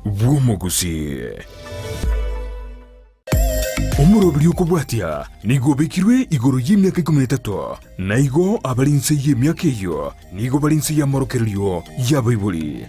bw'omuguzi. Omurobiri okubwatya nigo bekirwe igoro y'imyaka 13 naigo abalinse y'emyaka eyo nigo balinse y'amorokereryo y'abaibuli.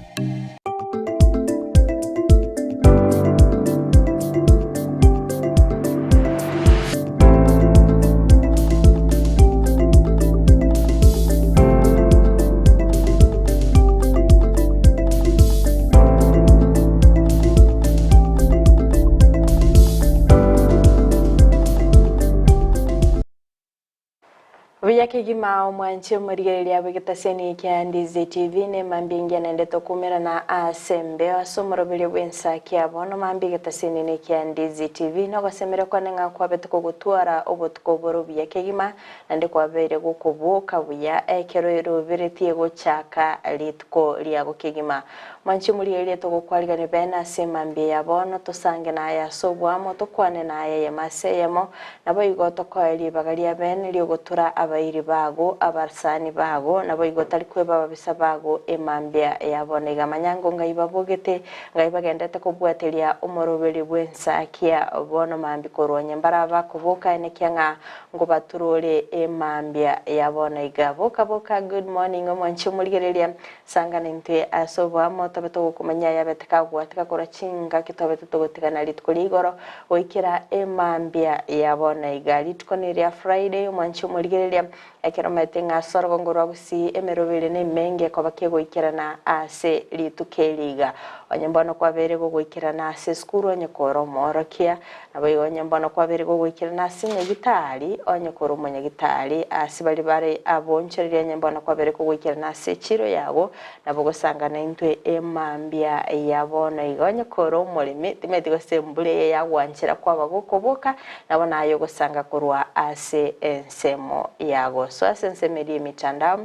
Viyake gima mwanche murigelia vegetaseni kia Ndizi TV ne mambingia nende tokumera na asembe asomorobele wensa kia bono mambingia taseni ne kia Ndizi TV no basemere kwa nenga kwa betuko gutwara obotukoboro viyake gima nende kwa bere gukubuka buya ekeroero veretie gochaka litko liago kigima mwanche murigelia to gokwaliga ne bena semambia bono tosange na ya sobwamo tokwane na ya maseyemo nabo igoto ko eli bagalia ben liogotura abairi bago abarsani bago nabo igotari kweba babisa bago emambia yabonega manyango ngaibabogete ngaibagendete kubwatelia umorobeli bwensa kia bono mambi koronye mbaraba kubuka ene kyanga ngo baturole emambia yabonega boka good morning mwanchi muligerelia sangana ntwe asobwa moto beto kumanya yabeteka gwatika kora chinga kitobeto togotikana litkuligoro oikira emambia yabonega litkoneria Friday mwanchi muligerelia ekiromete nga sorgo ngorwa busi emerobele ne menge kwa bakego ikirana ase litukeliga onyembono kwa bere go ikirana ase skuru onyekoro morokia nabo onyembono kwa bere go ikirana ase nyegitali onyekoro monyegitali ase bali bare aboncherere onyembono kwa bere go ikirana ase chiro yago nabo gosangana intwe emambia yabona igonyekoro molime timeti go sembule yagwanchira kwa bagokoboka nabo nayo gosanga korwa ase ensemo yago so asensemeri mitandao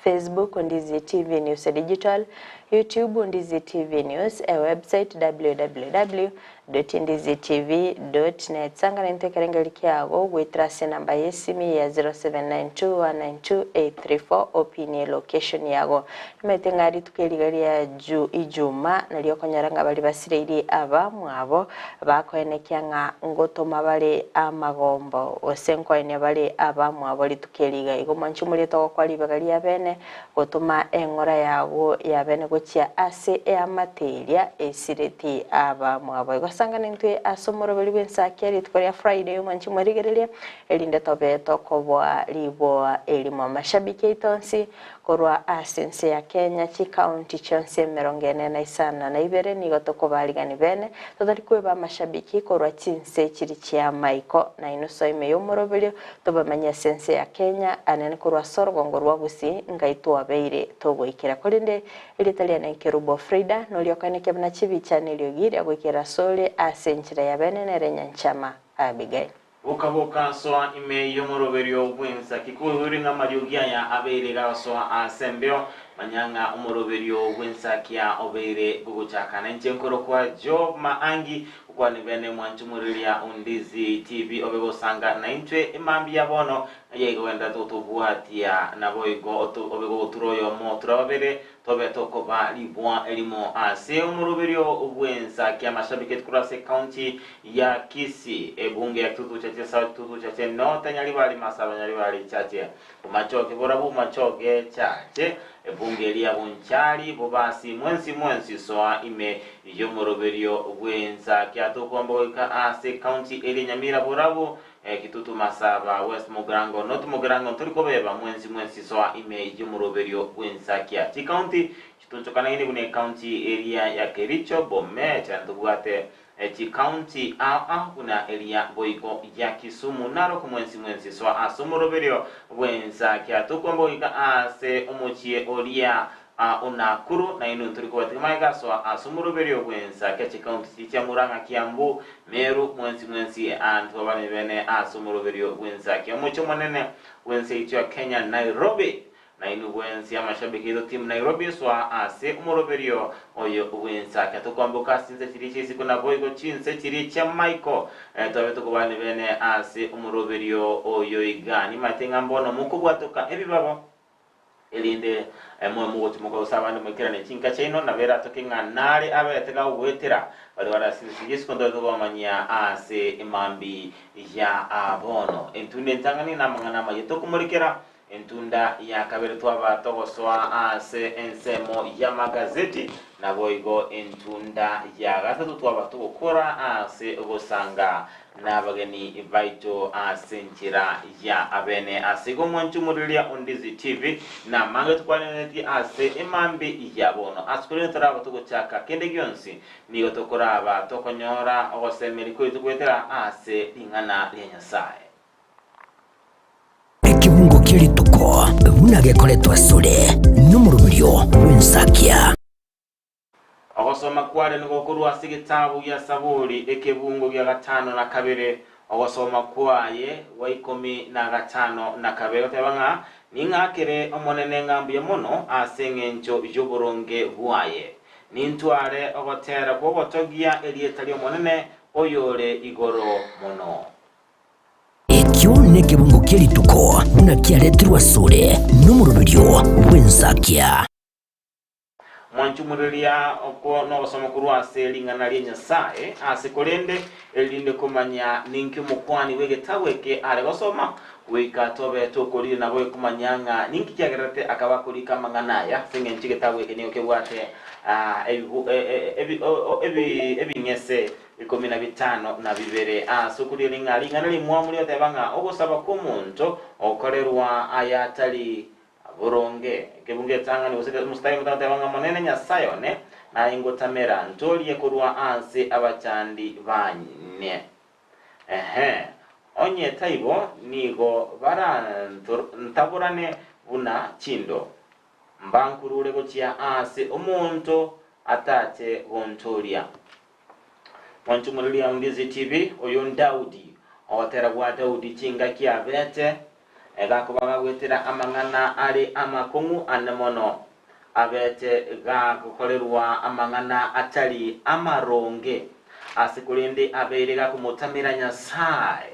Facebook Ndizi TV News Digital, YouTube Ndizi TV News, a website www.ndizitv.net. Sangana ntekerenga likiago gwitrase namba yesimi ya 0792192834 opini location yago. Nimetengari tukeligalia ijuma nalio konyaranga bali basireiri aba mwabo bakoenekya nga ngoto mabale amagombo osenko ene bale aba mwabo litukeliga igo manchumuli to kwali bagalia bene gotuma engora yago yabene gochia ase amateria esireti aba mwabo gosanga nintwe asomoro bali bensa keri tkoria Friday manchi morigerelia elinde tobeto kobwa liboa elimo mashabiki itonsi korwa asense ya Kenya chi county chonse merongene na isana na ibere ni gotoko baligani bene todari kweba mashabiki korwa chinse chiri chia Michael na inuso ime yomorobelio tobamanya sense ya Kenya anene korwa sorgo ngorwa busi ngaitwa beire togo ikira kolinde ilitalia na Kerubo Frida no liokane kebna chibi channel yogiri agwikira sole asenchira ya bene nerenya nchama Abigail Boka soa ime yomoroberio bwensa kikuhuri nga mariogia ya abeire ga soa asembeo manyanga umoroberio bwensa kia obeire guguchaka na nchenkoro kwa Job Maangi kwa nibene mwanchumurilia Ndizi TV obego sanga na intwe imambi ya bono yego wenda totobuatia na boigo obego turoyo mo trabere tobe tokoba libwa elimo ase umoroberio bwensa kia mashabiki kurase county ya Kisii ebunge ya tutu chache south tutu chache north nyali bali masaba nyali bali chache umachoke borabu machoke chache ebunge lia bonchali bobasi mwensi soa ime yomoroberio bwensa kia tokombo ka ase county eli nyamira borabu kitutu masaba west Mugirango north Mugirango turikobeba mwensi soa ime yomoroberio bwensa kia ti county chitunchokana ini bune county area ya Kericho Bomet chantubuate chi county kuna area boiko ya Kisumu naro kumwensi soa asomoroberio bwensa kia tokombo ka ase omochie oria Nakuru na inu turiko batimaiga soa asomoroberio bwensa kia chi county cha Murang'a Kiambu Meru mwensi antu bane bene asomoroberio bwensa kia omocho monene bwensa ichwa Kenya Nairobi na inu bwensi ya mashabiki do team Nairobi soa ase umoroberio oyo bwensa kia tokomboka sinze chirichi siku na boigo chinse chirichi Michael tobe tokobane bene ase umoroberio oyo igani matenga mbono mukubwa toka ebi babo elinde mwe mugotu mugo sabandi mukirane chinka chino na vera tokinga nale abetega wetera bali wara sisi kondo to manya ase imambi ya abono entunde ntangani na mangana mayeto kumurikira entunda ya kabere twaba togoswa ase ensemo ya magazeti na boigo entunda ya gatatu twaba tugukora ase gusanga n'abageni baito asenchira ya abene asigo mwanchumurilia Ondizi TV na mange tukwaneti ase imambi yabono asukuri taraba tuguchaka kende gyonsi nigo tokoraba tokonyora ogosemeri ko tukwetera ase ingana lya Nyasaye ekibungo kirituko munage koletwa sule numurubiryo wensakia ogosoma kware nigokuru ase gitabu ya Saburi ekebungo gya 5 na 2 ogosoma kwaye wa 15 na 2 tebanga ningakere omonene ngambuye muno ase ng'encho y'oburonge bwaye nintware ogotera kwogotogia erieta ly'omonene oyore igoro muno ekyo nekebungo kirituko munakiaretirwa sule numurubiryo wensakia mwanchumurilia oko no basoma kurwase lingana lya Nyasaye asikolende elinde kumanya ninki mukwani wegetaweke ale basoma weka tobe tokori nabo kumanyanga ninki kyagerate akabakulika manganaya singe nchigitaweke niyo kebwate ebinyese 15 na bibere asukuri lingana limwamuli otebanga ogosaba ko muntu okorerwa ayatali buronge kebunge tanga ni usike mustayi mutante banga monene Nyasaye one na ingotamera ntoliye kurwa anse abachandi banye onye taibo nigo bara ntaburane buna chindo mbankurure gochia anse omuntu atate bontoria mwanchumulia Ondizi TV oyo Daudi awatera gwa Daudi chinga kiabete egakubaga gwetera amangana ari amakungu anemono abete gakukolerwa amangana atali amaronge asikulinde aberega kumutamira Nyasaye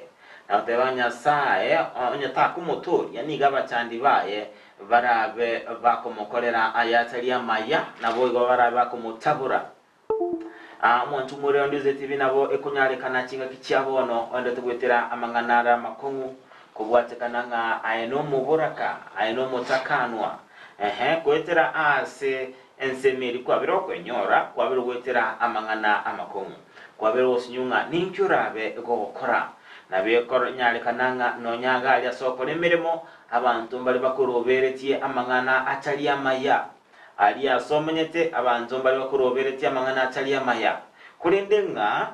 na teba Nyasaye onyata kumutori yani gabachandi baye barabe bakomokorera ayatali amaya nabo igo barabe bakumutabura mwantu muri Ondizi TV nabo ekunyale kana chinga kichabono onde tugwetera amangana ari amakungu kubwatekana nga ayeno muburaka ayeno mutakanwa kwetera ase ensemeri kwabiro kwenyora kwabiro gwetera amangana amakungu kwabiro osinyunga ninkyurabe gokora nabe kor nyale kananga nonyaga ali asoko lemeremo abantu mbali bakuroberetie amangana atali amaya ali asomenyete abantu mbali bakuroberetie amangana atali amaya kulindenga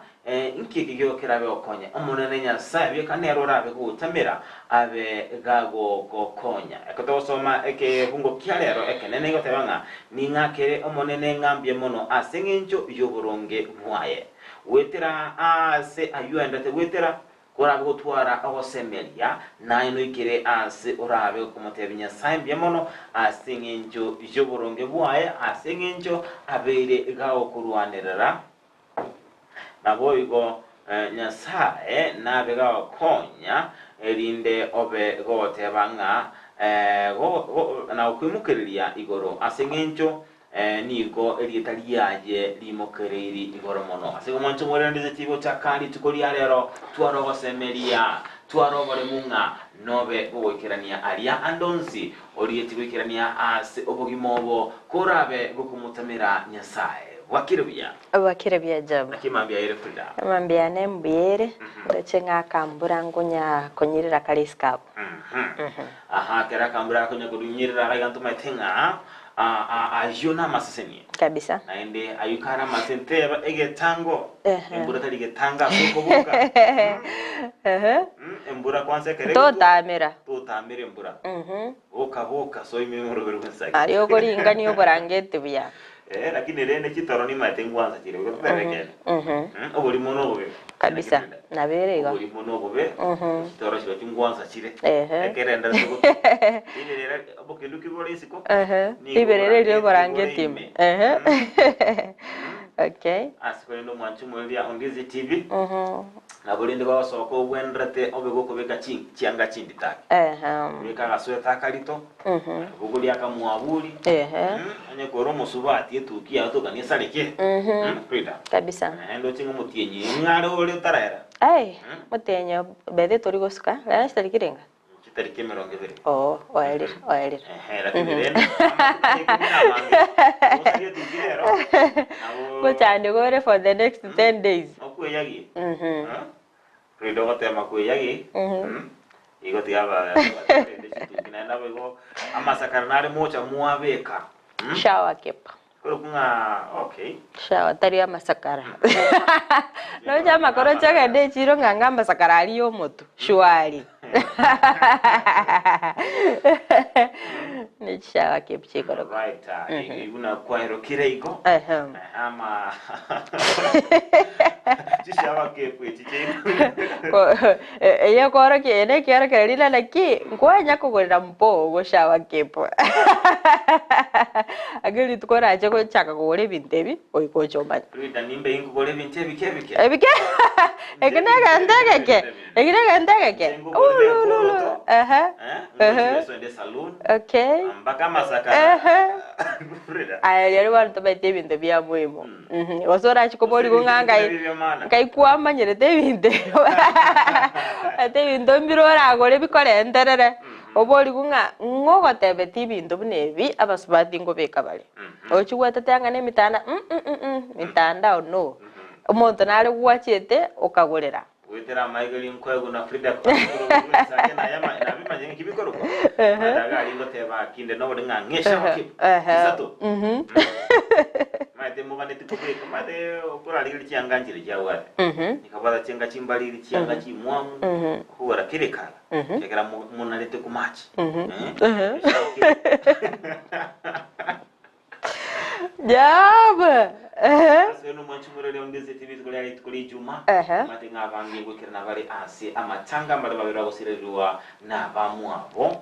nkiki gyokerabe okonya omunene Nyasaye byekanero rabe gutamira abe gago gokonya ekotosoma ekebungo kyalero ekenene gotebanga ningakere omunene ngambye muno asengencho y'oburonge bwaye wetera ase ayuenda te wetera korabe gotwara agosemelia naino ikire ase orabe kumutebya Nyasaye byemono asengencho y'oburonge bwaye asengencho abere gago kurwanirira naboigo Nyasaye nabega wakonya elinde obe gotebanga na okwimukiriria igoro asengencho nigo elietaliaje limokereri igoro mono asigo mwancho mwere Ondizi TV chakali tukoli alero tuarogo semeria tuarobole munga nobe gowekirania alia andonzi olietiwekirania ase obogimobo korabe gokumutamira Nyasaye wakirabia jabu akimambia ire frida amambia nembere ndetse ngakambura ngunya konyirira kaliskabo kera kambura kunya kudunyirira ragantu matenga ajuna maseseni kabisa naende ayukara masenteba egetango embura tali getanga sokobuka embura kwanza kere totamira embura boka so imemoro berwensaki ariyo koringa niyo borangete bya lakini rene kitoro ni matengwanza kire ko tebekene obuli mono bobe kabisa naberega obuli mono bobe kitoro cyo kingwanza kire ekerenda soko iberera obokenduki bole siko iberera ryo borangete Okay. Asikore ndo mwanchu mwelia Ondizi TV. Na bulinde kwa soko bwendrate obego kubeka chianga chindi take. Beka gasweta kalito. Buguli akamwabuli. Anye koromo subati etukia to kanisa leke. Frida. Kabisa. Ndo chingo mutienyi. Ngaro ole utarera. Mutienyi bede tori gosuka. La stari kirenga. Chitarike merongevere. Oelir. Lakini rena. Kuchande gore for the next 10 days. Okuyagi. Frida gotema kuyagi. Igo tiaba kinaenda bego amasakarnare mocha muabeka. Shower kepa. Kurunga okay. Shower tari amasakara. No chama koro chaga de chiro nganga masakara aliyo moto. Shwari. Ni shower kepa chikoro. Right. Iguna kwairo kireiko. Ama shower kepa chichino. Ella koro que ene quiere que le la aquí. Ngonya kugorera mpo go shower kepa. Agiri tukora aje ko chaka kugore bintebi oiko choma. Ruida nimbe ingo gore bintebi kebike. Ebike. Ekina gandege. So in the salon. Okay. Mbaka masaka. Ruida. Ayari wantu bete bintebi ya muhimu. Osora chikobori gunganga kai kuama nyerete binte. Ate binto mbirora gore bikore enterere. Obori gunga ngogo tebe tibinto bunebi abasubati ngo bekabale. Ochiwa tatanga ne mitanda mitanda no. Omuntu nale gwachete okagorera. Wetera Michael Nkwego na Frida kwa sake na yama na bima nyengi kibikoro kwa. Adaga lingo teba kinde no denga ngesha wakip. Isato. Mate mubane tikubeka mate okora lili chianganjire jawa. Nikabada chenga chimbali lili chianga chimwamu. Kuwara kirekala. Kekera munalete kumachi. Jaba. Seno mwanchumure leo Ondizi TV tukuli juma. Mate ngavangi gukira na bali ase amatanga mbale babira gusirelwa na bamwabo.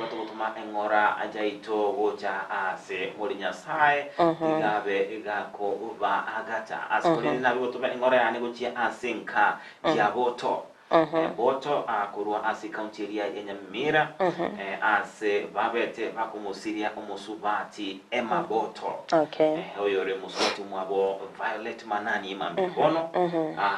Tukuma engora ajaito gocha ase muri Nyasaye igabe igako uba agata. Askuli na bigotuba engora yani gochi ase nka yaboto. Boto kurua ase county area ya Nyamira ase babete bakumusiria umusubati Emma Boto. Okay. Oyore musubati mwabo Violet Manani mambibono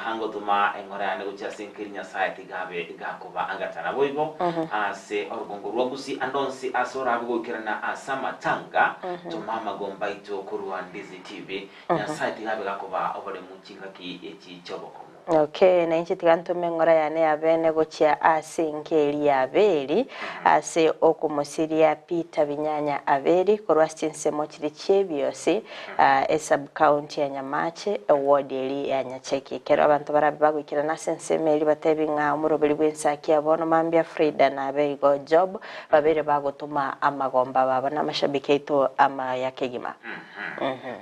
hango tuma engora ya negocha senkiri Nyasaye tigabe igakuba agatana boigo ase orgongo rwagusi andonsi asora bigokirana asama tanga tuma magomba ito kurua Ondizi TV Nyasaye tigabe gakuba obole muchinga ki echi choboko. Okay, na inchi tiganto mengora yane abene gochia ase nkeli ya abeli ase okumusiria Peter Binyanya abeli korwa sinsemo chiri chebiosi sub county ya Nyamache ward eli ya Nyacheki kero abantu barabe bagwikira na sensemeli batebinga umurobeli bwensaki abono mambia Frida na abeli go job babere bagotuma amagomba baba na mashabiki ito ama yakegima.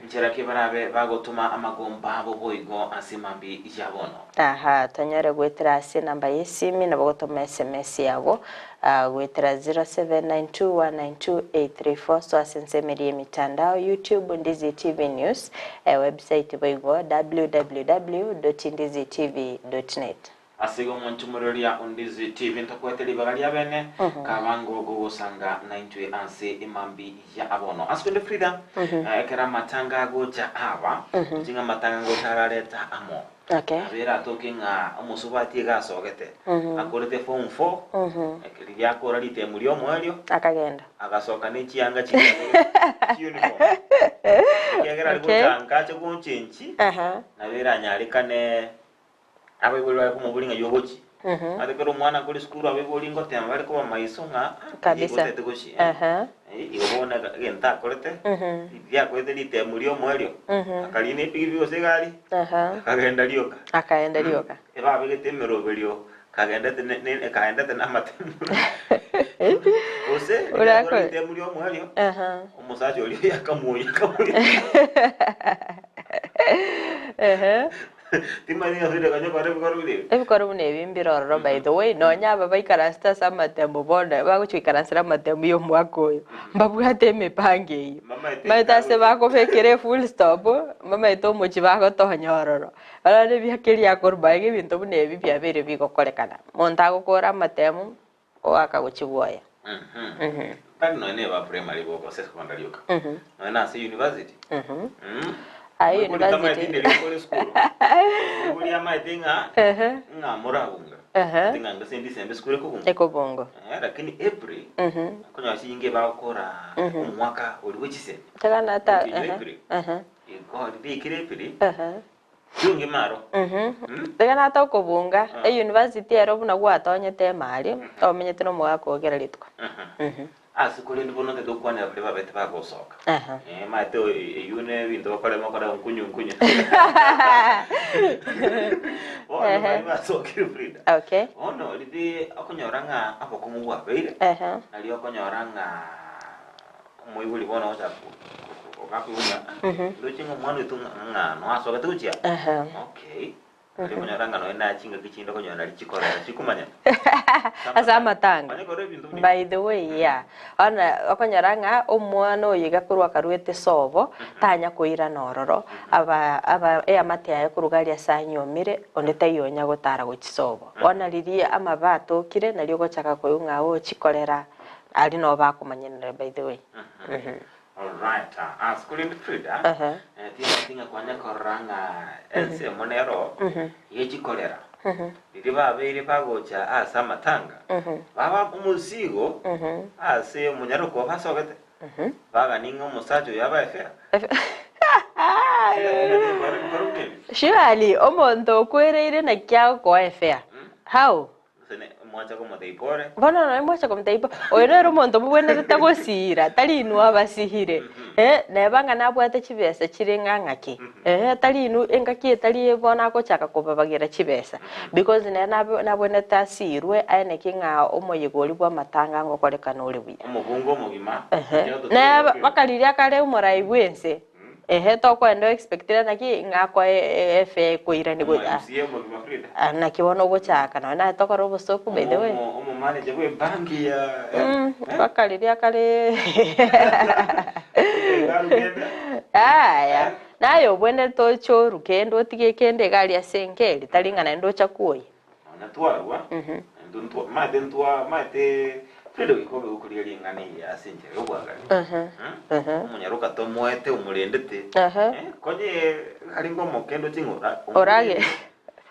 Nchera kibarabe bagotuma amagomba abo boigo asimambi jabono. Tanyore gwetera ase namba yesimi na bagotoma SMS yabo gwetera 0792192834 so asensemeri mitandao YouTube Ondizi TV News website boigo www.ondizitv.net. Asigo mwanchumuroria Ondizi TV ntakweteli bagalia bene kabango gogosanga naintwe anse imambi ya abono askwende Frida ekera matanga gocha aba jinga matanga gocha rareta amo. Okay. Abera tokinga umusubati gasogete akorete form 4 ekiri yakora lite muri omwelyo Akagenda agasoka n'ekianga kigere uniform kegera ligutanga cyo kunchenchi nabera nyalikane abebuli wa kumubulinga yogochi adekero mwana kuri skuru abebuli ngote bari ko bamaisonga kabisa ibona genta korete ya kwete lite muri omwelyo akaline pigi byose gali akagenda lyoka eba begete merobelyo kagenda ne kaenda tena matemu ose lite muri omwelyo umusaje oli yakamuye Timani afite kanyo kare bikorubire. Ebikorubune bimbiroro by the way no nyaba bayikarasta samatembo bonda baguchikaransira matembo yo mwako yo. Mbabwate mepange. Mama maita se bako fekere full stop mama ito mochi bako to nyororo ala ne biakeli akorba ige bintu ne bibia bere biko kolekana monta gukora matemu o akaguchibuoya no ne ba primary go secondary uka no na se university ai university nguli ama tinga nga murahunga tinga ngasendi sembe skule ko eko bongo lakini April kunya singe ba kora umwaka uli wechise tagana ta iko bikire April junge maro tagana ta ko bonga university ero buna gwatonyete mali tomenyete no mwaka ogera litwa asikole ndibono te dokwane abule babete bagosoka mate yune bintu bakole makora unkunyu ono basokire Frida okay ono lidi akonyoranga apokumugwa beire ali akonyoranga moyibuli bona otapu okakunya ndochinga mwana wetunga no asoka tuchia okay akonyoranga no enda chinga kichindo konyona lichikora chikumanya asa matanga by the way ona akonyaranga omwana oyiga kurwa karwete sobo tanya kuira nororo aba amate ya kurugaria sanyomire oneta yonya gotara gochisobo ona liria amabato kire nalio gochaka koyunga o chikolera ali no bakumanyira by the way all right askulin Frida tinga kwanya koranga else monero yechi kolera Iriba bere bagocha asa matanga baba umusigo ase munyaruko basogete baga ningo musacho yaba efera Shirali omonto kwereire na kyao ko efera how mwacha ko mutaipore bona no mwacha ko mutaipo oyero omonto bubwene tutagosira tali inu abasihire nebanga nabwate chibesa chirenga ngaki tali inu engaki tali bona ko chaka ko babagira chibesa because nabwene tasirwe ane kinga omoyigoli bwa matanga ngokolekana uri buya omugungo mugima na bakaliria kale umurai bwense to kwenda expectira naki ngako efe koira ni goya na kibono gochaka na tokoro bosoku by the way manager we banki ya bakaliria kale aya nayo bwende tocho rukendo tige kende gali ya senkeli talingana ndo chakuoyi natwarwa nduntu mate Fredo ikobe ukulia lingani ya sinje yobwagali munyaruka to moete umurendete koje ari ngo mokendo tingora orage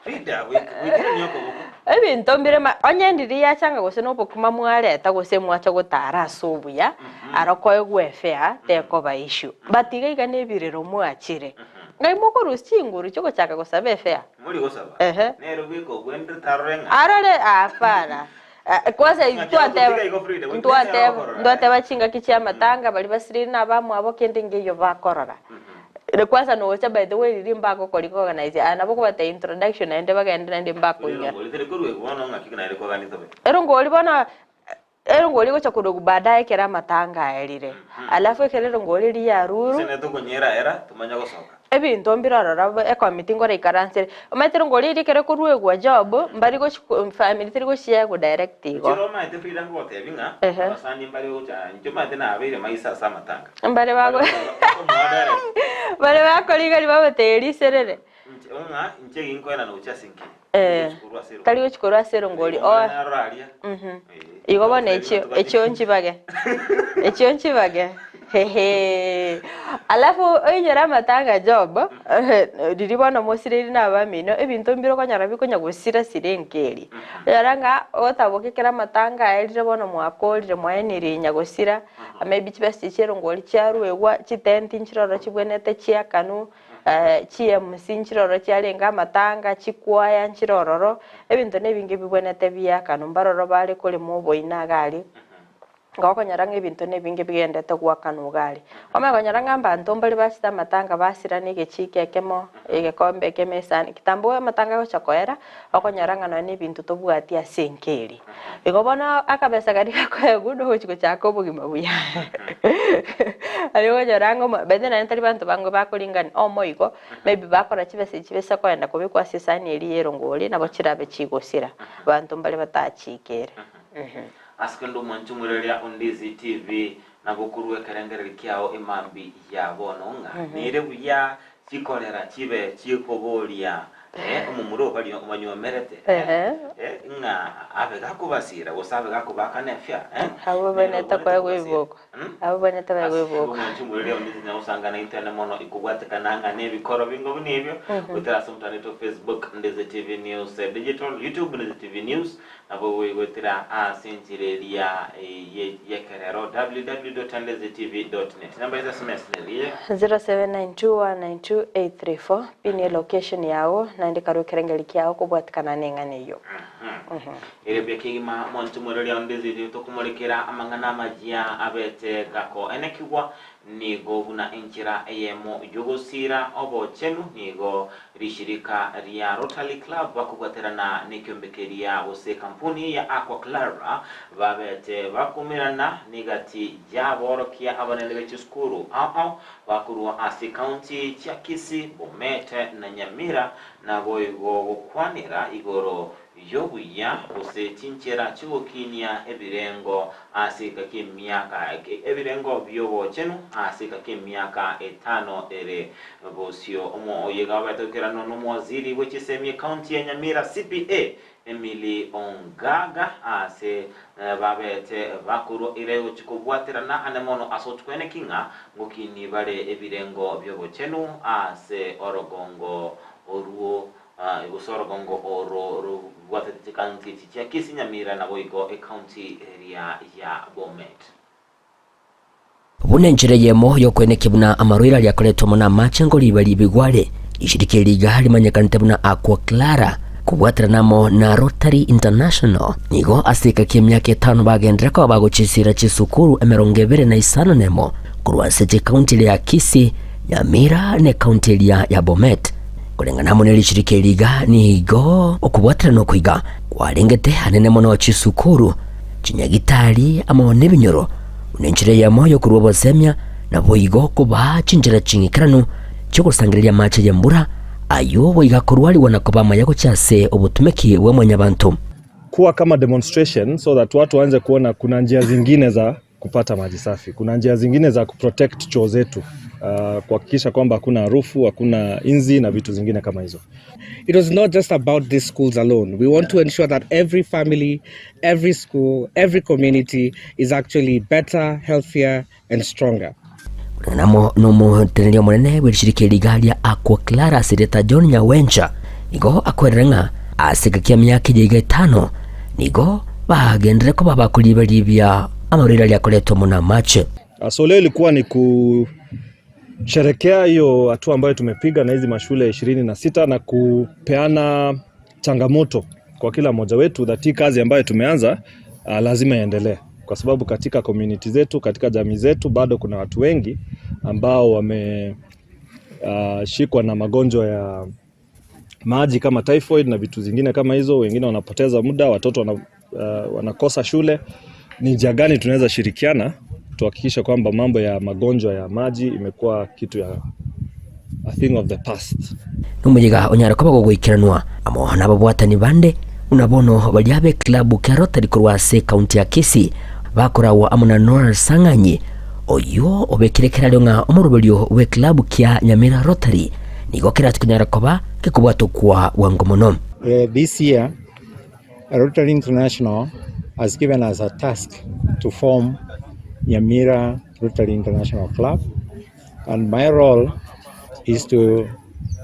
Frida wikira nyoko buko ebinto mbire onyendiri ya changa gose no bokuma mwaleta gose mwacha gotara asubuya arokoye gwefea teko ba issue batiga igane birero mwachire ngai moko rusinguru cyo gochaka gosaba efea muri gosaba nero biko gwende tarenga arale afara kwanza ndoate bachinga kichya matanga bali basiri na bamu abo kende ngiyo bakorora kwanza no cha by the way limba ko koliko organize anabo ko bata introduction ende bagenda ndi mbako nya ero ngoli ko chakudogu baadaye kera matanga elire alafu ekerero ngoli ri yaruru sene to konyera era tumanya gosoka ebinto mbirarora committee ngora ikaranse ometero ngoli ri kere kurwe gwa job mbari go family tiri go share go direct go chiro maite Frida ngote binga basani mbari go cha njoma tena abire maisa sa matanga mbare bago bare bako ligari babateri serere nche inko na ucha sinki tali go chikoro asero ngoli igo bone echo nchi bage hehe alafu oyera matanga job diribona mosireri na bamino ebinto mbiro kanyara bikonya gusira sirenkeri yaranga otabokekera matanga elire bona mwakolire mwaeniri nyagosira maybe chibesti chero ngoli charwegwa chitenti nchiroro chibwenete chiakanu CMC nchiroro cyalenga matanga chikwaya nchirororo ebinto nebinge bibwenete byakanu mbaroro bali kuli muboina gali ngakonyaranga ebinto nebinge bigendete gwakanu gali omekonyaranga mbanto mbali basita matanga basira nige chike kemo egekombe kemesani kitambo matanga go chakoera okonyaranga no nebinto tobwati asenkeri igobona akabesa gari kakoegudo hochiko chako bugima buya aliwo jaranga bende na ntali bantu bango bakolingana omoigo maybe bakora chibesa kwenda kubikwa sisani eliyero ngoli nabo chirabe chigosira bantu mbali batachikere askendo mwanchumulelia Ondizi TV na gukurwe kerengere kiao imambi ya bononga nire buya chikorera chibe chikoboria umumuro bali umanyomerete nga abe gakubasira usabe gakubaka nefya abo beneta kwa gwiboko abo beneta kwa gwiboko nchumurire onizina usanga na internet mono ikugwateka nanga nebikoro bingo binebyo utera somtani to Facebook Ndeze TV News digital YouTube Ndeze TV News abo wetera asinjireria yekerero www.ndezetv.net namba ya SMS niliye 0792192834 pini location yao naandika rukerengeli kyao kubwatikana nenganeyo Erebya kigima mwantu murori ondezi to kumurikira amangana majia abete gako enekiwa nigo buna enjira eyemo yogosira obo chenu nigo rishirika ria Rotary Club bakugwaterana nikyombekeria ose kampuni ya Aqua Clara babete bakumirana nigati jaborokia abanene bechiskuru bakurwa ase county cha Kisii Bomete na Nyamira na boigo gukwanira igoro yobuya ose chinchera chukinia ebirengo asika kimyaka ebirengo byobo chenu asika kimyaka 5 ere bosio omo oyega batokera no mwaziri wechisemye county ya Nyamira CPA Emily Ongaga ase babete bakuru ireo chikubwaterana anemono asotkwene kinga ngokini bale ebirengo byobo chenu ase orogongo oruo igusoro gongo oro watete county cha Kisii Nyamira na boigo county area ya Bomet bunenjire yemo yokweneke buna amarwira lyakoletwa muna machengo libali bigwale ishirike liga limanyekanite buna Aqua Clara kubwatiranamo na Rotary International nigo asika kimyaka 5 bagendreko baguchisira chisukuru 25 nemo kurwasete county ya Kisii Nyamira ne county ya Bomet kulengana muneli shirike liga nigo okubwatirana okwiga kwalengete hanene mono chisukuru chinyagitali amone binyoro unenjire ya moyo kurwo semya na boigo kuba chinjira chingikirano cyokusangirira mache yembura ayo boiga kurwali wanakobama yako chase obutumeki we mwenye bantu kuwa kama demonstration so that watu waanze kuona kuna njia zingine za kupata maji safi, kuna njia zingine za kuprotect choo zetu, kuhakikisha kwamba hakuna harufu, hakuna inzi na vitu zingine kama hizo. It was not just about these schools alone. We want to ensure that every family, every school, every community is actually better, healthier and stronger. Namo nomo tenelio monene wishirike ligali ya Aqua Clara sireta John Nyawencha nigo akwerenga asikakia myaka 5 nigo bagendere ko babakulibelibya amarira lyakoletwa muna mache. So leo ilikuwa ni kusherekea hiyo hatua ambayo tumepiga na hizi mashule 26 na kupeana changamoto kwa kila mmoja wetu that kazi ambayo tumeanza lazima iendelee, kwa sababu katika community zetu, katika jamii zetu bado kuna watu wengi ambao wameshikwa na magonjwa ya maji kama typhoid na vitu zingine kama hizo. Wengine wanapoteza muda, watoto wanakosa shule. Ni njia gani tunaweza shirikiana tuhakikisha kwamba mambo ya magonjwa ya maji imekuwa kitu ya a thing of the past. Numujiga onyara ko bagwikiranwa amo nababwatani bande unabono balyabe club ka Rotary kurwase county ya Kisii bakorawo amuna Nora Sanganyi oyo obekirekera lyonga omurubelyo we club kya Nyamira Rotary nigo kirati kunyara koba kikubwato kwa wangomono. This year Rotary International has given us a task to form Nyamira Rotary International Club, and my role is to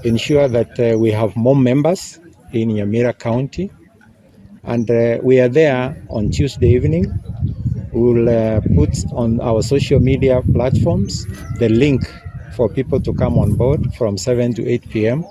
ensure that we have more members in Nyamira County, and we are there on Tuesday evening. We will put on our social media platforms the link for people to come on board from 7 to 8 p.m.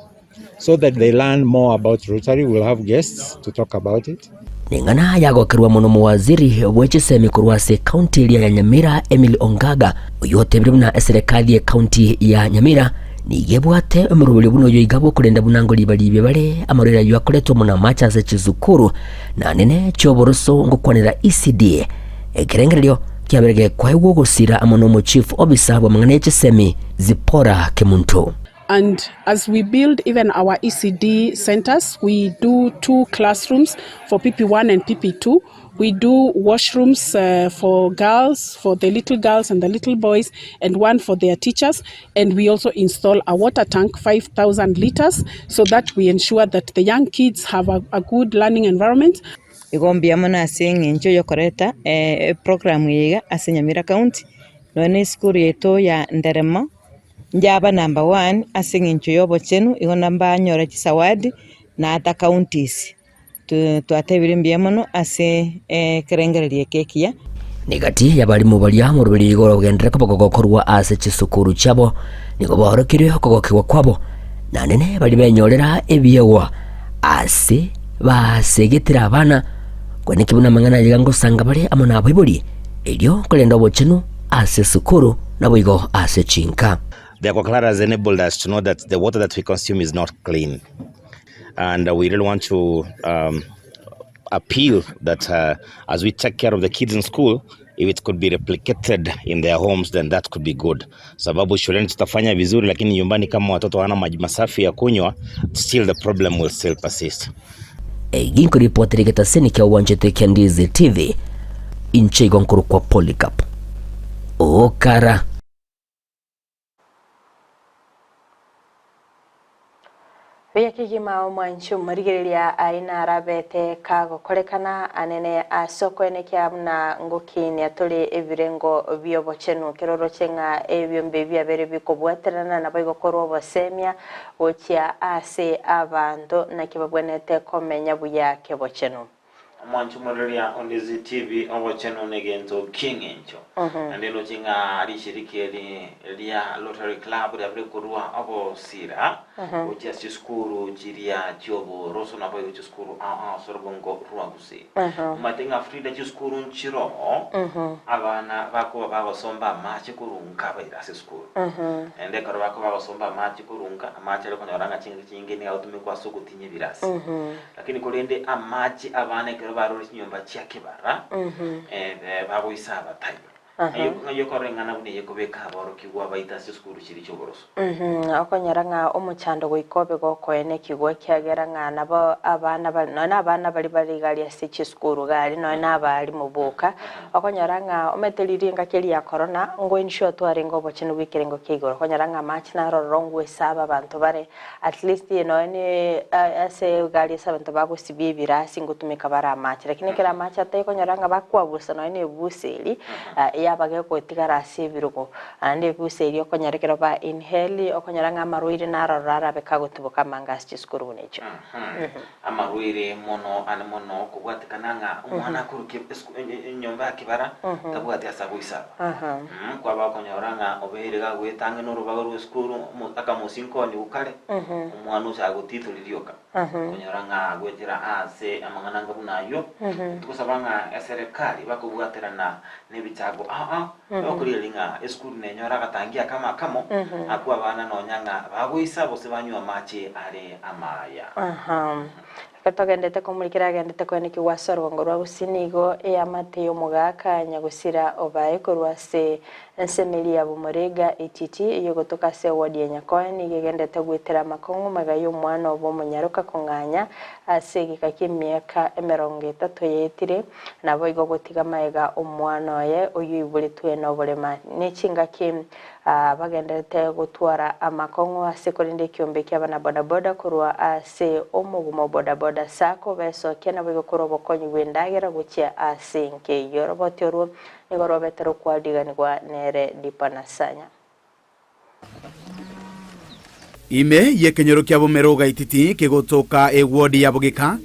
so that they learn more about Rotary. We'll have guests to talk about it. Ningana yagokirwa muno muwaziri wechisemi kurwase county ya Nyamira Emily Ongaga yote biri na serikali ya county ya Nyamira nigebwate omurubuli buno yoigabo kulenda bunango libalibe bale amarira yakoletwa muna macha za chizukuru na nene choboroso ngokwanira ECD ekerengeryo kyaberege kwaigwo gusira amono mu chief officer wa mangane chisemi Zipora Kemuntu. And as we build even our ECD centers, we do 2 classrooms for PP1 and PP2 We do washrooms for girls, for the little girls and the little boys, and one for their teachers. And we also install a water tank, 5,000 liters, so that we ensure that the young kids have a good learning environment. Igombia mana sing incho yokoreta program yiga Nyamira County no school yeto ya Nderema njaba number 1 asing incho yobo chenu igo namba nyora chisawadi na ata counties tu atebirimbia mono ase kerengererie kekia nigati ya balimu balia mu rubiri igoro gendera kogokorwa ase chisukuru chabo nigo borokire kogokigwa kwabo na nene bali benyorera ebiyewa ase basegitira abana kwene kibuna mangana yigango sanga bali amona abibuli elio kolenda bochenu ase sukuru na boigo ase chinka. The Aqua Clara has enabled us to know that the water that we consume is not clean, and we really want to appeal that as we take care of the kids in school, if it could be replicated in their homes, then that could be good. Sababu shuleni tutafanya vizuri, lakini nyumbani kama watoto wana maji masafi ya kunywa, still the problem will still persist. Ginko ripoti kita seni kia uwanjete kia Ndizi TV inche igonkuru kwa Polycarp Okara. Kigima mwanchu marigeria aina rabete kago kolekana anene asoko enekia mna ngokini atole evirengo biobochenu kiroro chenga ebyombe byabere bikobwaterana na bayigokorwa bosemia ochia ase abando na kibabwenete komenya buya kebochenu. Mwanchu marigeria on Ndizi TV obochenu negento king encho andeno chinga alishiriki elia Lottery Club ya kurua abo sira ochia sikuru jiria jobo roso na boyo sikuru sorbongo ruagusi matenga frida sikuru nchiro abana bako babasomba machi kurunka baira sikuru ende karo bako babasomba machi kurunka amachi leko nyoranga chingi ni autumikwa soko tinye birasi lakini kolende amachi abana kero barori nyumba chiakibara babo isaba tayo ayo korengana bune yekobeka baro kigwa baita sikuru chiri choboroso akonyaranga omuchando goikobe gokoene kigwa kyageranga nabo abana bali gali ase sikuru gali no nabali mubuka akonyaranga ometeliringa keli ya corona ngo insho twarengo bochinu wikirengo kigoro akonyaranga match na rorongwe saba bantu bare at least ni ase gali saba bantu bago sibibira singutumika bara match lakini kila match atayikonyaranga bakwa busa no ni buseli yabage ko tigara sibirugo ande buseli okonyarekero ba inhale okonyaranga maruire na rorara bekago tubuka mangas chiskuru necho amaruire mono kubwatikananga umwana kuruke nyomba kibara tabwati asabuisa kwa ba konyoranga oberega gwetange no rubago rweskuru mutaka musinko ni ukale umwana usagutitulirioka konyoranga gwetira ase amangananga bunayo tukusabanga serikali bakubwaterana nebitago okurilinga eskuru nenyora katangia kama kamo akwa bana nonyanga bagwisa bose banywa machi are amaya katogendete komulikira gendete kwene kiwasoro ngorwa gusinigo Mateo Mugaka nyagusira obaye korwase ensemelia bumurega etiti yogotoka se wadi nyakoeni gegendete gwitera makongo magayo mwana obo munyaruka konganya asegika kimyaka 30 yetire nabo igogotiga maega omwana oye oyibulitwe no bulema nechinga kim bagendete gutwara amakongo asekorinde kiombe kyabana bodaboda kurwa ase omugumo bodaboda sako beso kena bigokoro bokonyi wendagera guchia asinke yorobotero igorobetero kwadiganirwa nere dipanasanya ime yekenyoro kya bomero gaititi kegotoka ewodi ya bogeka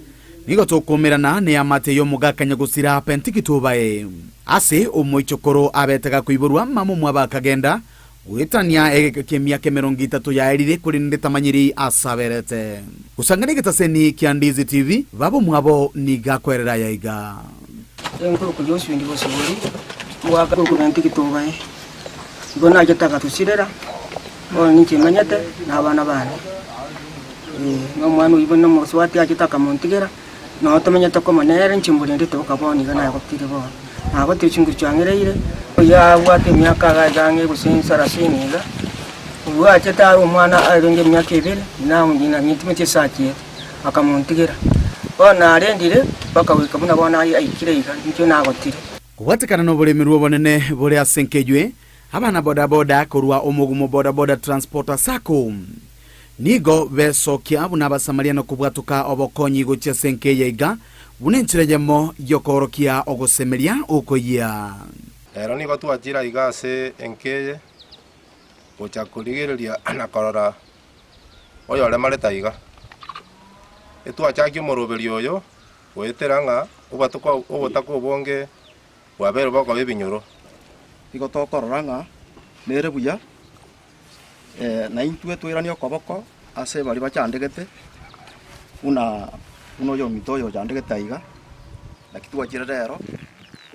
nigotokomerana ne Mateo Mugaka nyagusira pentikitubae ase omoichokoro abetega kuiburwa mamu mwabakagenda wetania kemyaka 30 yaerire kuri nditamanyiri asaberete usangane getaseni kya Ndizi TV babo mwabo nigakwerera yaiga enkuru kujosi ndi bosiburi mwaka kuranti kitobaye bona jetaka tusirera oni chimanyate na bana bana no mwana uyibona mu swati ajitaka montigera no tomanyate ko manere nchimburi ndito kaboni gana yakotire bo abo tichingu changereire ya wate myaka gagange gusinsa rasiniga uwa cheta umwana arenge myaka 2 na mjina nyitimete saki akamontigera bona arendire paka wika muna bona aikire iga nikyo nagotire kubatikana no buremiro obonene buri asenkejwe abana boda boda korwa omugumo boda boda transporter sako nigo besokia abuna basamariano kubwatuka obokonyi gocha senkeje iga bunenchirejemo yokorokia ogosemeria ukoya ero nigo twatira igase enkeje gocha kurigereria na korora oyo ole mareta iga etwachaki omoroberi oyo weteranga ubatuka obotaka obonge wabero bako bebinyoro igo tokororanga nere buya na intwe twirani okoboko ase bari bachandegete uno yo mitoyo chandegete iga nakitwa kirero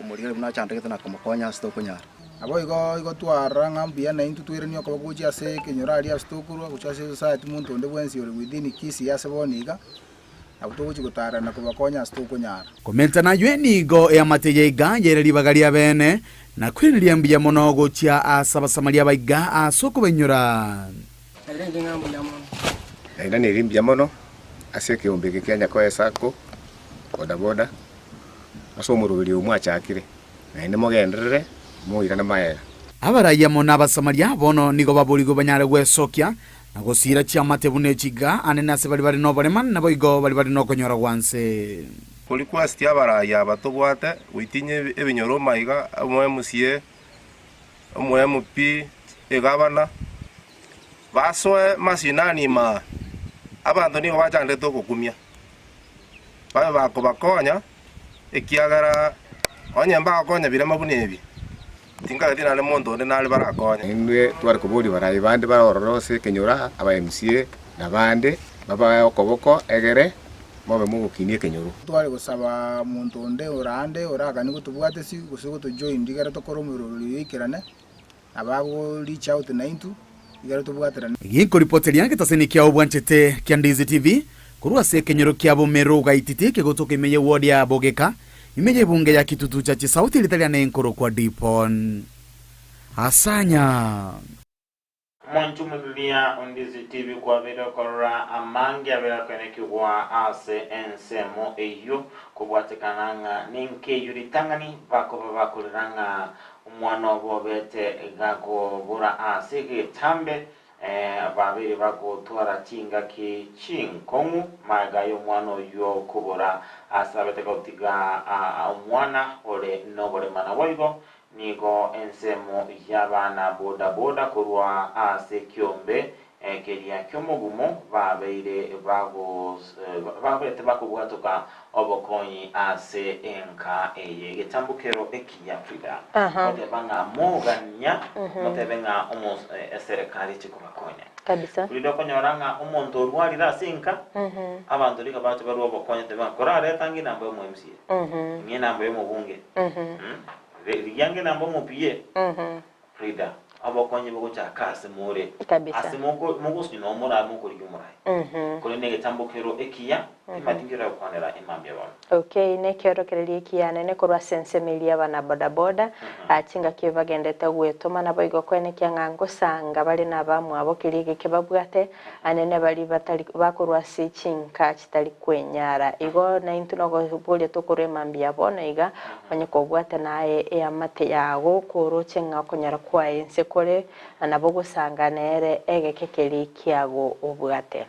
umurire buna chandegete na komokonya sto kunyara abo igo twaranga mbia na intu twirani okoboko ase kenyora ali astokuru guchase society muntu onde bwensi ori within kisi ase boniga abutogochi gutara na kubakonya stuko nyara komenta na yenigo ya mateje iga yereri bagaria bene na kwiriria mbia mono gochia asaba samaria baiga asoko benyora arenge ngambo ya mono aina ni rimbia mono aseke ombeke Kenya kwa sako boda boda aso murubiri umwachakire na ine mogendere muira na maera abaraya mona basamaria bono nigo baburigo banyare gwesokia na gosira chia matebune chiga anena se bali no bareman na boigo bali no konyora wanse kulikuwa stia baraya batobwate witinye ebinyoro maiga amwe musie amwe mupi egabana basoe masinani ma abantu nigo bacande tokukumia babe bakobakonya ekiagara onyemba konya birema bunebi tinga dina le mondo ne nale barakonya indwe twari kubodi barayi bande barorose kenyora aba MCA na bande baba okoboko egere mobe mugukinie kenyoro twari gusaba muntu onde orande oraga ni gutubwate si gusugo to join digara to koromero likirane abago reach out na intu digara to bwaterane yiko reporteria kitaseni kia obwanchete Kiandizi TV kurwa se kenyoro kia bomero gaititi kegotoke meye wodi ya bogeka imeje bunge ya kitutu cha Sauti litaliana enkoro kwa Dipon asanya Mwanchu mbilia Ondizi TV kwa video korora amangi abela kwenye kiwa ase ensemo eyo kubwatekananga ninke yuritangani bako babakuliranga umwana bobete gago bura ase gitambe babiri bako twara chinga ki chinkongu magayo mwana yo kubura asabete kautiga umwana ole nobole mana waigo nigo ensemo yabana boda boda kurwa ase kyombe keria kyomogumo babeire bago babete bakubwatoka obokonyi ase enka eye getambukero ekiya Frida ote banga moganya ote benga omo serikali chikubakonya kabisa Frida konyoranga omonto rwalira sinka abantu liga bato baruwa bokonya te bakora retangi nambo mu MCA ngi nambo yo mubunge yange nambo mupiye Frida abokonye bwo cyakase muri asimoko mugusi no mura mukuri gyumurai kuri nege tambukero ekiya imatingira kwanera imambye bana okay ne kero kereri ekiya ne korwa sensemelia bana boda boda achinga kivagendete gwetoma na boigo kwene kyangango sanga bali na bamwe abo kirige kebabwate anene bali batali bakorwa sichinka kitali kwenyara igo na intu no bole tokore mambya bona iga onye kobwate naye ya mate yago koroche ngakonyara kwa ense kore anabogo sanga nere egekekeri kiago obwate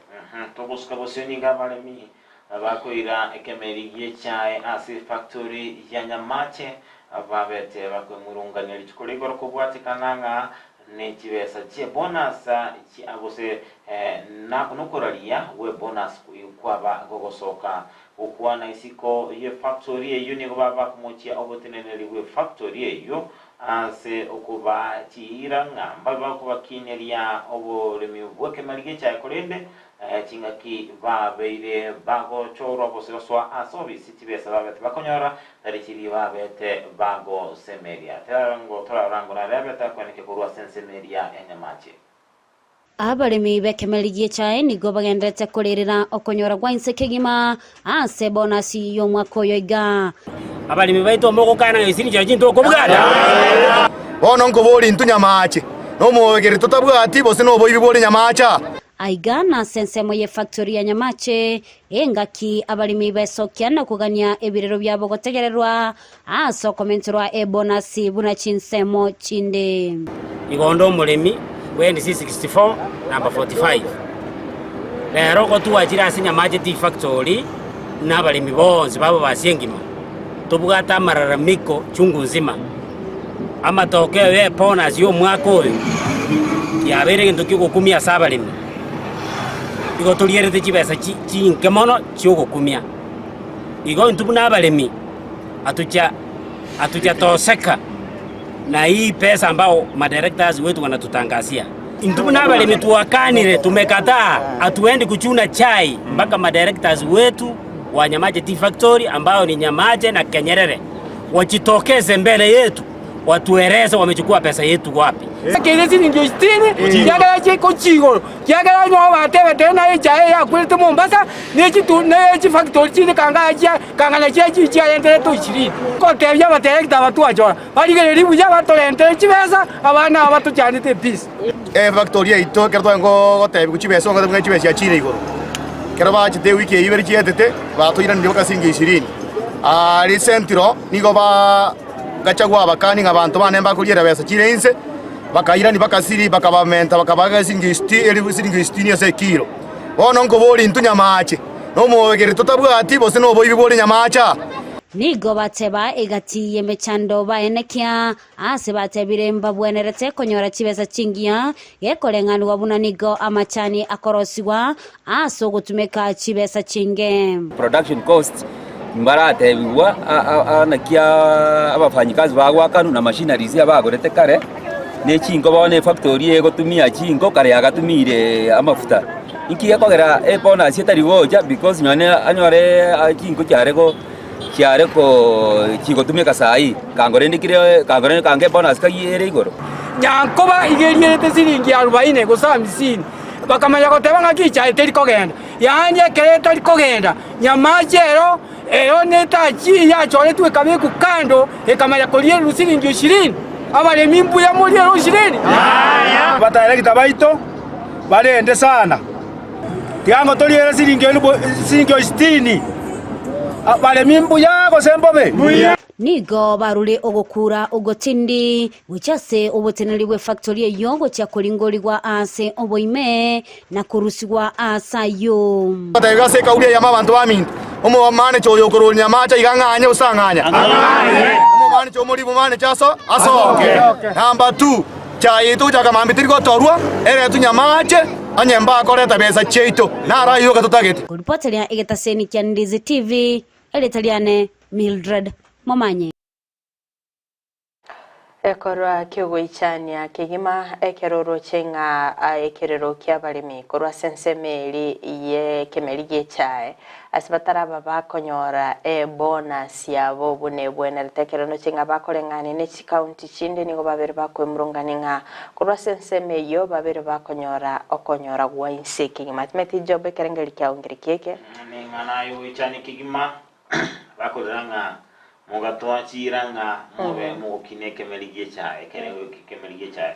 tobuska boseni ngabale mi abakoira ekemerigie chae asi factory ya Nyamache ababete bakomurunganira ikikorigoro kubwatikananga nekibesa cye bonus ki abose na kunokoralia we bonus kwaba gogosoka ukwana isiko ye factory eyo ni baba kumuchia oboteneneri we factory eyo ase okuba chiranga baba kubakineria oboremi bweke marige cya korende chingaki babeire bago choro bososwa asobi sitibesa babete bakonyora tarikiri babete bago semeria terarango na babete kweneke kurwa sensemeria enyamache abaremi bekemerigie chae nigo bagendete kuririra okonyora gwainse kigima ase bonasi yo mwakoyo iga abaremi baito mboko kana isini cyajinto ko bwada bono ngo boli ntu Nyamache no mwegere tutabwati bose no boyi boli Nyamacha aiga na sensemo ye factory ya Nyamache engaki abalimi besokia na kugania ebirero byabo gotegererwa asokomenterwa ebonasi buna chinsemo chinde igondo mulemi wendi C64 number 45 lero ko tuwajira Nyamache tea factory na balimi bonse babo basengima tubugata mararamiko chungu nzima amatokeo ye bonus yo mwaka uyu yabere ngintu kigukumia sabalimi igo tulierete chibesa chinke mono chiogukumia igo ntubu nabalimi atucha toseka na hii pesa ambao madirectors wetu wanatutangazia ntubu nabalimi tuwakanire tumekataa atuendi kuchuna chai mpaka madirectors wetu wa Nyamache Tea Factory ambao ni Nyamache na Kenyerere wajitokeze mbele yetu watueleze wamechukua pesa yetu wapi. Kelezi ni ndio stini, yaga chiko chigo, yaga no batebe tena chai ya kwetu Mombasa, nechi factory chini kanga na chechi ende to chiri. Ko tebya baterekta batu ajora. Bali ke ribu ya batolente chibesa abana abatu chani te peace. Factory ito kerto ngo tebi kuchibesa ngo chibesa ya chiri igoro. Keraba chite wiki iberi chietete batu ira ndio kasingi 20. Recentro nigo ba gachagwa bakani ngabantu banemba kuliera besa chirense bakaira ni bakasiri bakabamenta bakabaga singisti eri singisti ni sekiro bono ngo boli ntu Nyamache no mwegere tutabwati bose no boyi boli Nyamacha nigo bateba egati yemechando baenekia ase batebire mbabwenerete konyora chibesa chingia yekolenganu wabuna nigo amachani akorosiwa aso gutumeka chibesa chinge production cost mbarate biwa anakia abafanyikazi bagwakanu na machineries abagorete kare ne chingo bone factory ego tumia chingo kare agatumire amafuta inki yakogera bonus yetari goja because nyone anyore chingo cyareko chingo tumika sai kangore ndikire kangore kange bonus kayere igoro nyankoba igeriyete siringi 40 gusa 50 bakamanya goteba ngakicha eteri kogenda yani kereta kogenda Nyamache ero netachi yachore tuwe kabeku kando ekamaya kolie rusiringi 20 abale mimbu ya muri 20 batarekita baito barende sana tiango toliere siringi 60 abale mimbu yako sembobe nigo barule ogokura ogotindi wichase oboteneriwe factory yongo cha kulingolirwa ase oboime na kurusigwa asayo bataiga se kaulia ya mabantu bamintu omo mane choyo koro Nyamache iganganya usanganya omo mane chomori mane chaso asoke number 2 chaito chaka mambitiri gotorwa ere tu Nyamache anyemba koreta besa cheito nara yo katutagete kulipotelea egetaseni kya Ndizi TV eletaliane Mildred Momanye ekorwa kyogo ichania kigima ekeroro chenga ekerero kya balimi korwa sensemeli ye kemelige chae asibatara baba konyora bonus yabo bune bwena tekero no chenga bakolengane ne county chinde nigo babere bakwemrunganinga korwa senseme yo babere bakonyora okonyora gwa inseki mathemati job kerengeli kya ongirikeke ngana yo ichani kigima bakolanga mugatwa chiranga mobe mukine kemelige chae kemelige chae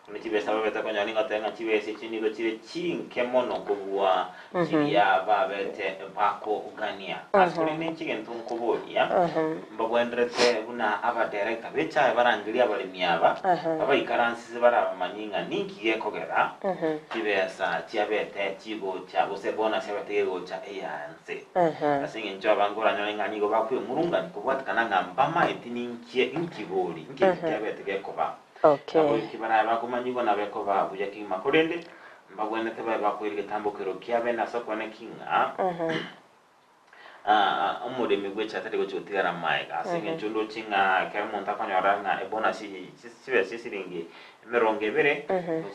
kuna chibesa babeta konya ninga tenga chibese chinigo chire chinke mono kubwa chiya babete bako ugania asuri ninchige ntunkuboya mbagwendrete una aba director becha barangilia bali miaba aba ikaransi bara manyinga ninki yekogera chibesa chiabete chigo cha usebona chabetego cha eyanse asinge njo bangura nyolenga nigo bakwe murunga kubwatikana ngamba etininkie inkiboli nkibete gekoba okay abo kibara bakumanyigo nabeko babuya kima korende mbagwene teba bakwirige tambukiro kiabe na sokone kinga umurimi gwecha tatego chutigara maiga asinge nchundo chinga kemonta kanyora na ebona siringi meronge bere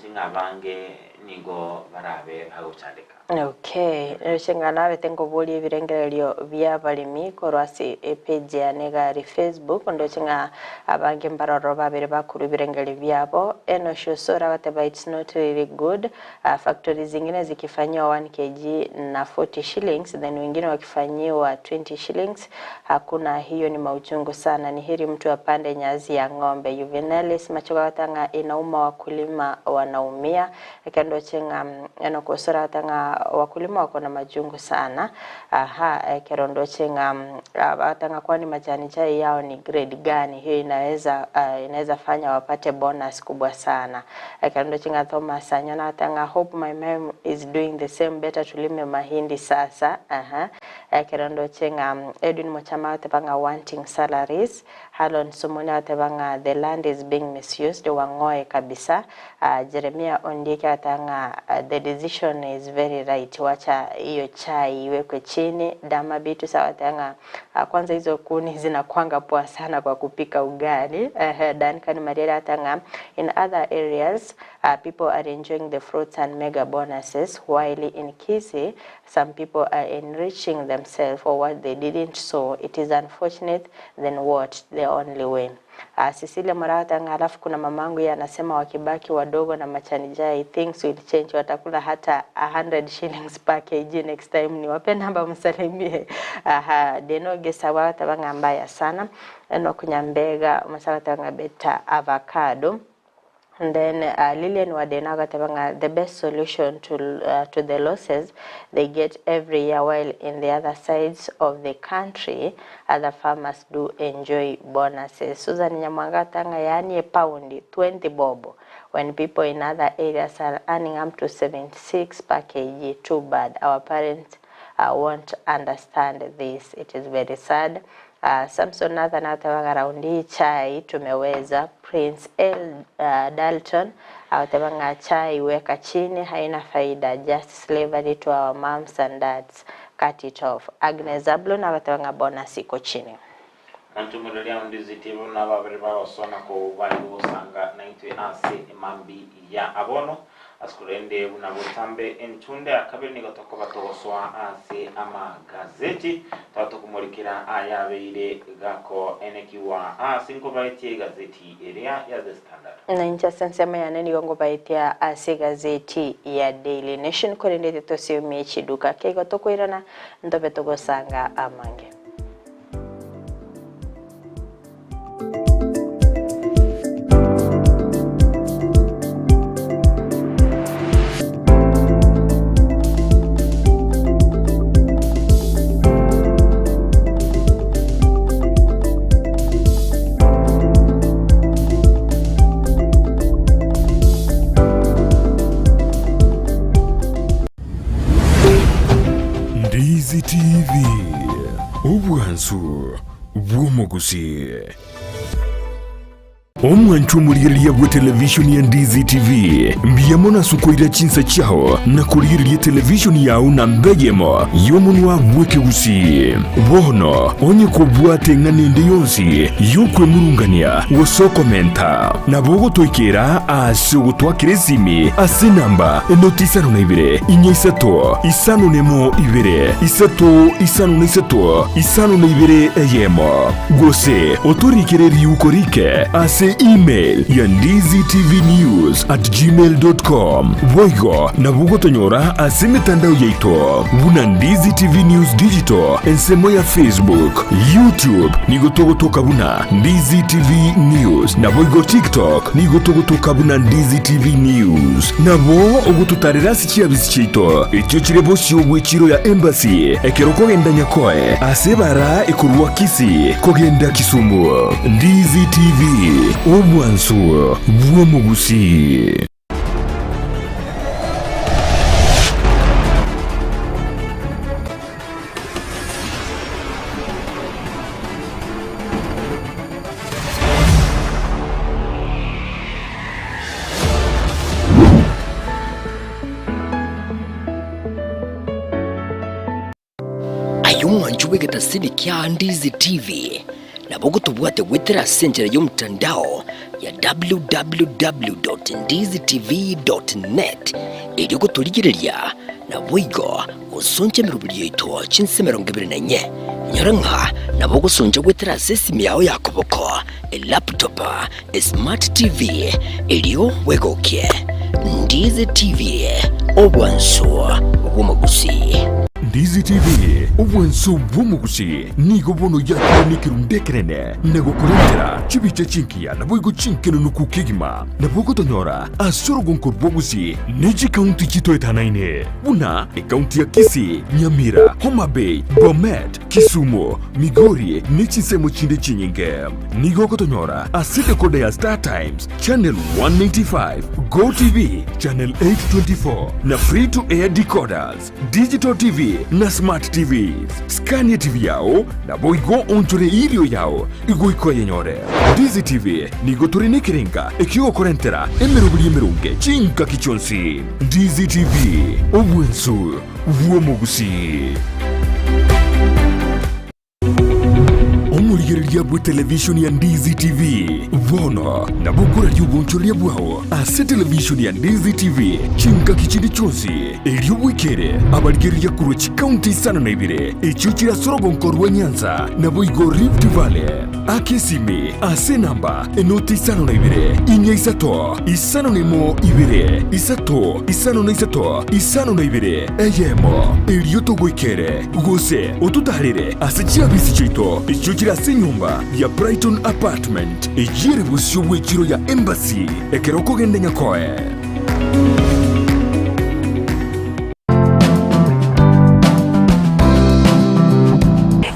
chinga bange nigo barabe haguchandika okay chinga nabe tengo boli ebirengerero bya balimi korwasi page ya negari Facebook ndo chinga abange mbaroro babere bakuru birengeri byabo eno shosora bateba it's not really good factories zingine zikifanywa 1 kg na 40 shillings then wengine wakifanyiwa 20 shillings hakuna hiyo ni mauchungu sana ni heri mtu apande nyazi ya ng'ombe Juvenalis machoka watanga ina inauma, wakulima wanaumia. Kendo chenga kusura tanga wakulima wako na majungu sana. Kerondo chenga tanga kwani majani chai yao ni grade gani, hiyo inaweza fanya wapate bonus kubwa sana. Kerondo chenga Thomas Anyona tanga hope my mom is doing the same, better tulime mahindi sasa. Kerondo chenga Edwin Mochama tebanga wanting salaries. Halon Sumuna tebanga the land is being misused, wangoe kabisa. Jeremiah Ondika tanga the decision is very right, wacha hiyo chai iwekwe chini. Dama Bitu sawa tanga kwanza hizo kuni zinakuanga poa sana kwa kupika ugali. Duncan Mariela tanga in other areas people are enjoying the fruits and mega bonuses, while in Kisii some people are enriching themselves for what they didn't sow. It is unfortunate, then what? The only way. Cecilia Marata ngalafu kuna mamangu ya anasema wakibaki wadogo na machani jai things will change, watakula hata 100 shillings per kg next time. Ni wape namba msalimie. Denoge sawa tabanga mbaya sana. Eno kunyambega masala tabanga beta avocado. And then Lilian Wadenaga tabanga the best solution to the losses they get every year, while in the other sides of the country other farmers do enjoy bonuses. Susan Nyamwanga tanga yani pound 20 bobo when people in other areas are earning up to 76 per kg. Too bad. Our parents won't understand this. It is very sad. Samson Nathan atawanga raundi chai tumeweza. Prince L Dalton atawanga chai weka chini, haina faida, just slavery to our moms and dads, cut it off. Agnes Zablon atawanga bonus iko chini. Antumulia Ndizi TV na babiri barosona ko bali busanga naitwe ase mambi ya abono askurende unabutambe entunde akabiri nigotoko batogoswa ase ama gazeti tatukumurikira ayabeire gako enekiwa asinko baiti gazeti area ya The Standard na incha sensema ya neni gongo baitia ase gazeti ya Daily Nation korende tosio mechi duka kego tokoirana ndobe togosanga amange. Ndizi TV ubwansu bw'omugusi omwanchu muliriya bwa televishoni ya Ndizi TV mbiyamona sukoira chinsa chao na kuliriya televishoni yao na mbegemo yomunwa bwekeusi bono onye kubwate nganende yonsi yokwe murungania wosokomenta na bogo toikera asu twakirezimi ase namba notisano na ibere inyisato isano nemo ibere isato isano na isato isano na ibere eyemo gose otorikere ukorike ase email ya ndiztvnews@gmail.com voigo na bugo tonyora ase mitandao yaito buna Ndizi TV News Digital ensemo ya Facebook, YouTube nigotogotoka buna Ndizi TV News na voigo TikTok nigotogotoka buna Ndizi TV News na bo ogututarira sikia bisichito ekyo kirebo syo chiro ya embassy ekeroko genda nyakoe ase bara ekurwa Kisii kogenda Kisumu. Ndizi TV omwansu bw'omugusi. ayumwanju wegeta sini kya Ndizi TV na bogo tubwate wetera senjera y'omutandao ya www.ndizitv.net eriko tuligireria na bwigo usonje mirubiri yito chinse 24 nyaranka na bogo sonje wetera sesimi yao yakoboko laptop smart TV eriyo wegokie Ndizi TV obwanso bw'omugusi. DZTV obwensu bw'omugusi nigo bono yakonikerundekerene negokorentera chibiche chinkia naboigo chinkeno nukukigima nabogotonyora asorogonkor bwogusi neji kaunti chito etanaine buna kaunti ya Kisii, Nyamira, Homa Bay, Bomet, Kisumu, Migori nechisemo chinde chinyinge nigogotonyora asite kode ya Star Times Channel 195, Go TV Channel 824 na free to air decoders, Digital TV na Smart TVs. Scania TV yao na boigo onchore ilio yao igoiko yenyore. DZTV nigotore nekerenga ekio korentera emerunge chinka kichonsi. DZTV obwensu vuomugusi. Omurigereria bwe television ya DZTV vono na bukura yubonchoria bwao ase television ya DZTV chinka kichindi chonsi elio bwikere abarigereria kurwe chikaunti sana na ibire echuchira sorogonkorwa Nyanza na boigo Rift Valley akesime ase namba enoti sana na ibire inya isato isano nemo ibire isato isano na isato isano na ibire eyemo elio togwikere gose otutarire ase chiabisi chito echuchira ase nyumba ya Brighton Apartment ejire busyo bwechiro ya Embassy ekeroko gende nyakoe.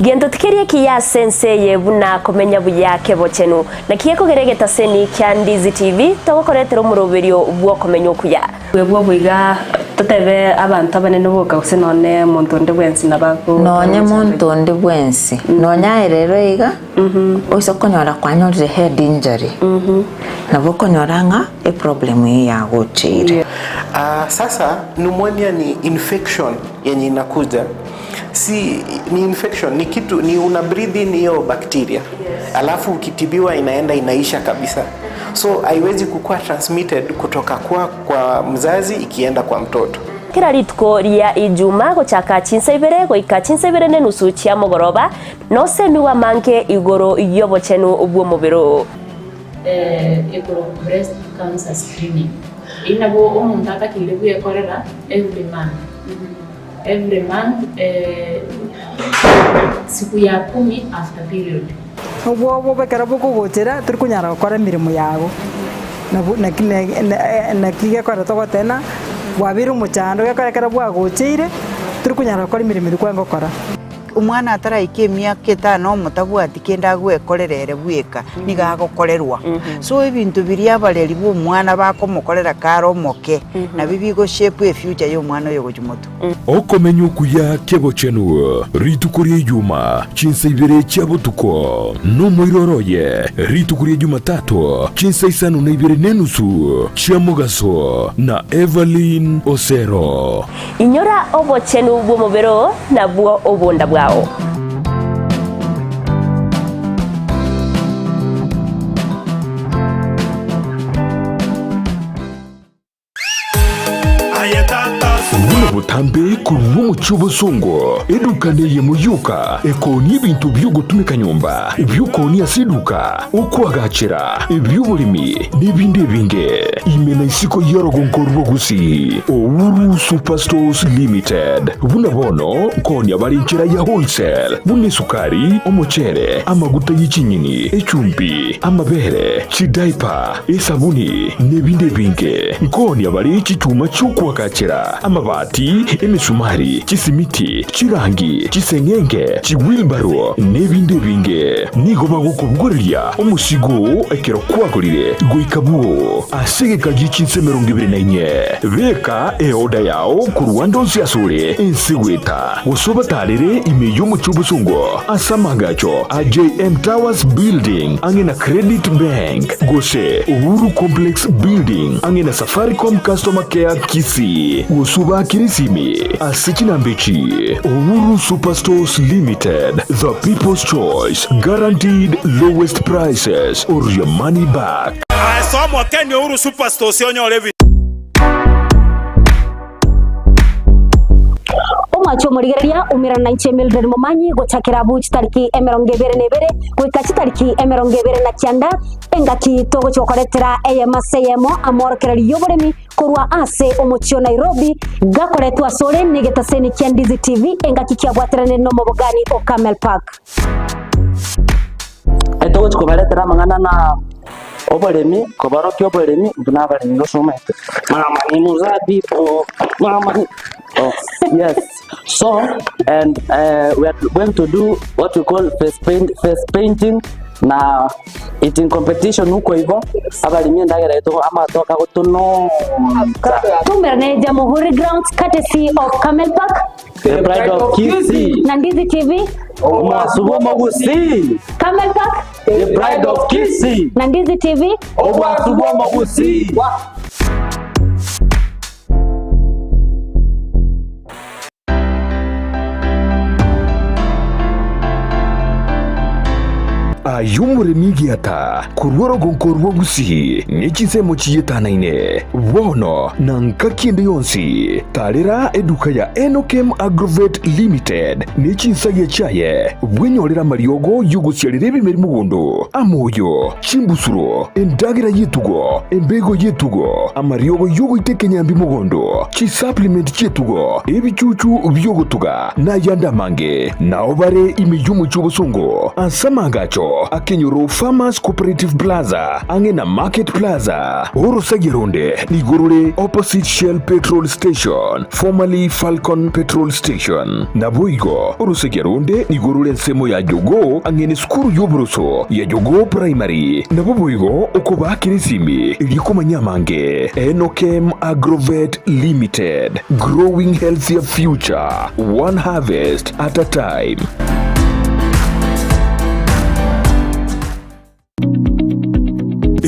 Gento tikerie kia senseye buna komenya buyake bochenu na kieko geregeta seni kya DZTV togokoretero muroberio bwo komenya okuya bwo bwiga tutebe abantu abanene boka kusenone muntu ndi bwensi nabako nonye muntu ndi bwensi nonya erero iga oiso konyora kwanyorire head injury nabo konyoranga e problem ya gochire. Sasa pneumonia ni infection yenye inakuja, si ni infection, ni kitu ni una breathe in hiyo bacteria, alafu ukitibiwa inaenda inaisha kabisa, so haiwezi kukua transmitted kutoka kwa mzazi ikienda kwa mtoto. Kira ritko ria ijuma gochaka chinsebere goika chinsebere ne nusu chia mogoroba no semiwa manke igoro yobochenu ubwo mubiro igoro breast cancer screening inabo umuntu atakire buyekorera every month siku ya 10 after period ubwo bekera bwo gutira turi kunyara gukora mirimo yago na kige kora togotena wabira umuchando gakarekera bwagukire turi kunyara gukora imirimo iri ngokora umwana ataraike myaka 5 mutabwati kenda gwekorerere bweka nigagokorerwa so ibintu biri abareri bwo umwana bakomukorera karo moke na bibigo shape e future yo mwana yo gujumuto okomenya okuya kebochenu ritukuri yuma chinsebere chabutuko no moiroroye ritukuri juma 3 chinsesano na ibere nenusu chamugaso na Evelyn Osero inyora obochenu bwo mobero na bwo obonda bwao butambe kurumu chubusongo edukane yemuyuka ekoni bintu byugutumika nyumba byukoni asiduka ukwagachira byubulimi nibinde binge imena isiko yorogonkorwa gusi Owuru Superstores Limited buna bono koni abarinchira ya wholesale bune sukari omuchere amaguta y'ikinyini echumbi amabere chidaipa esabuni nibinde binge koni abari chituma cyukwagachira amabati emisumari chisimiti chirangi chisengenge chiwilbaro nebinde binge nigo bagukubugorya umusigo ekero kwagurire goikabuo asege kagichi 2024 beka eoda yao ku Rwanda osiasure ensigweta usobatarire imeyo mu cyubusungo asamagacho AJM Towers Building angena Credit Bank gose Uhuru Complex Building angena Safaricom Customer Care Kisii usuba kirisimi asichina mbechi Uhuru Superstores Limited, the people's choice, guaranteed lowest prices or your money back. Somo Kenya Uhuru Superstores yonyo levi Omwacho murigereria umira na inche Mildred Mumanyi gochakira buchi tariki 22 gwikachi tariki 29 engaki togo chokoretera eyemaseyemo amorokereri yoboremi korwa ase omochio Nairobi gakoretwa sore negetaseni kia Ndizi TV engaki kiagwaterane no mobogani o Camel Park togo chikobaretera mangana na oboremi kobarokyo oboremi bunabaremi gosomete mama ni muzabibu mama. Oh, yes. So, and we are going to do what we call face painting na eating competition huko hivyo. Abalimi ndagera eto ama toka kutuno. Tumerne Jamhuri Grounds courtesy of Camel Park. The Pride of Kisii. Na Ndizi TV. Omwasubo Mogusi. Camel Park. The Pride of Kisii. Na Ndizi TV. Omwasubo Mogusi. ayumuremi giata kurwaro gonkorwo gusi nichisemo chiyetanaine wono na nkakiende yonsi tarira eduka ya Enokem Agrovet Limited nichinsagia chaye bwenyorera mariogo yuguciarire bimeri mugondo amoyo chimbusuro endagira yetugo embego yetugo amariogo yugo itekenyambi mugondo chi supplement chetugo ebichuchu byogotuga na yandamange na obare imiyumu chobosongo asamagacho Akenyoro Farmers Cooperative Plaza Angena Market Plaza Orosagironde Nigorule opposite Shell Petrol Station formerly Falcon Petrol Station Naboigo Orosagironde Nigorule nsemo ya Jogo Angene skuru yobroso ya Jogo Primary Naboigo okoba kirisimi iliko manyamange Enokem Agrovet Limited growing healthier future one harvest at a time.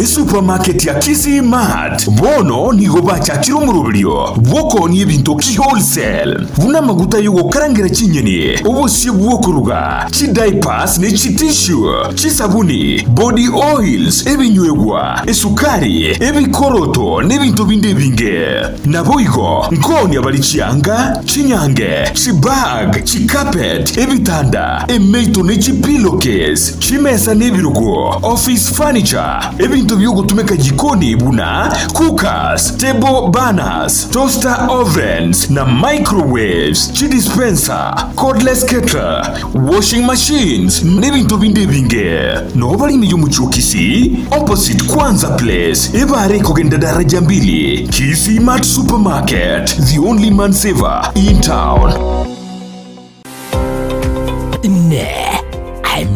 Supermarket ya Kisii Mart bono nigo bachakira umurubiryo bwoko ni ebintu ki wholesale buna maguta yugo karangira chinyeni obusi bwokuruga chi diapers ne chi tissue chi sabuni body oils ebinywegwa esukari ebikoroto n'ebintu binde binge naboigo nkoni abalichianga chinyange chi bag chi carpet ebitanda emeito ne chi pillowcase chimesa n'ebirugo office furniture ebintu byogutumeka jikoni buna cookers, table burners, toaster ovens na microwaves, chi dispenser, cordless kettle, washing machines n'ebintu binde binge no bali mu Kisii opposite Kwanza Place ebare kugenda daraja mbili Kisii Mart Supermarket, the only man saver in town.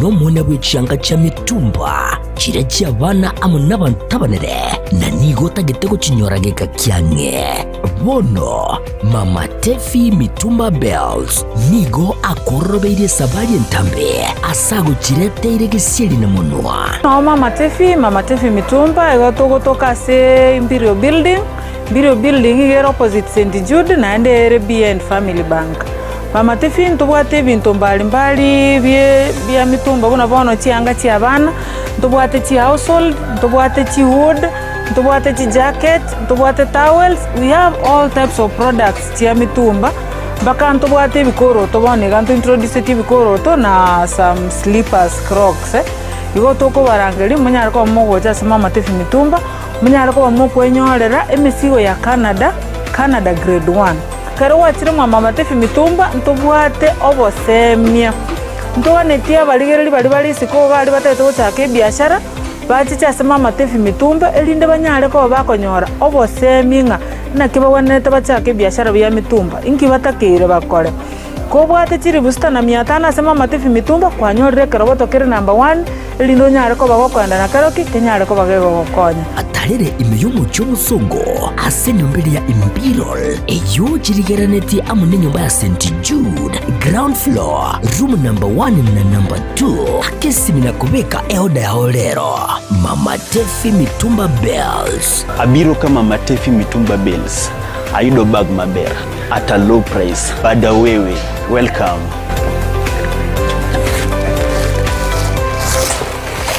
No mwana bw'ekyanga kya mitumba kira ky'abaana amu n'abantabanire na nigota gitego kinyorageka kyange bono Mama Tefi Mitumba Bells nigo akorobeire sabali entambe asago kireteire gisiri na munwa no Mama Tefi Mitumba egotogotoka se Imperial Building igero opposite St Jude na ende BN Family Bank. Mama Tefi ntubwate bintu mbalimbali bya mitumba buna bono chianga chia bana ntubwate chi household ntubwate chi wood ntubwate chi jacket ntubwate towels. We have all types of products chia mitumba baka ntubwate bikoro tobone ganto introduce ti bikoro to na some slippers crocs igo toko barangeli munyara ko mogoja sama Mama Tefi Mitumba munyara ko mo kwenyorera emisigo ya Canada grade 1 karo wachire Mama Tefi Mitumba ntubwate obosemia ntonetia baligereri bali siko bali batete gochaka biashara bachicha se Mama Tefi Mitumba elinde banyare ko bakonyora oboseminga nakibabonete bachaka biashara bya mitumba inki batakire bakore ko bwate chiri busta na 500 se Mama Tefi Mitumba kwanyorere karoboto kire number 1 elindo nyare ko bagokwenda na karoki kenyare ko bagego gokonya atarere imiyumu cy'ubusongo ase nyombere ya Imperial eyo jirigeraneti amune nyumba ya St Jude ground floor room number 1 na number 2 akesimi na kubeka eoda ya olero Mama Tefi Mitumba Bells abiro kama Mama Tefi Mitumba Bells aido bag maber at a low price bada wewe welcome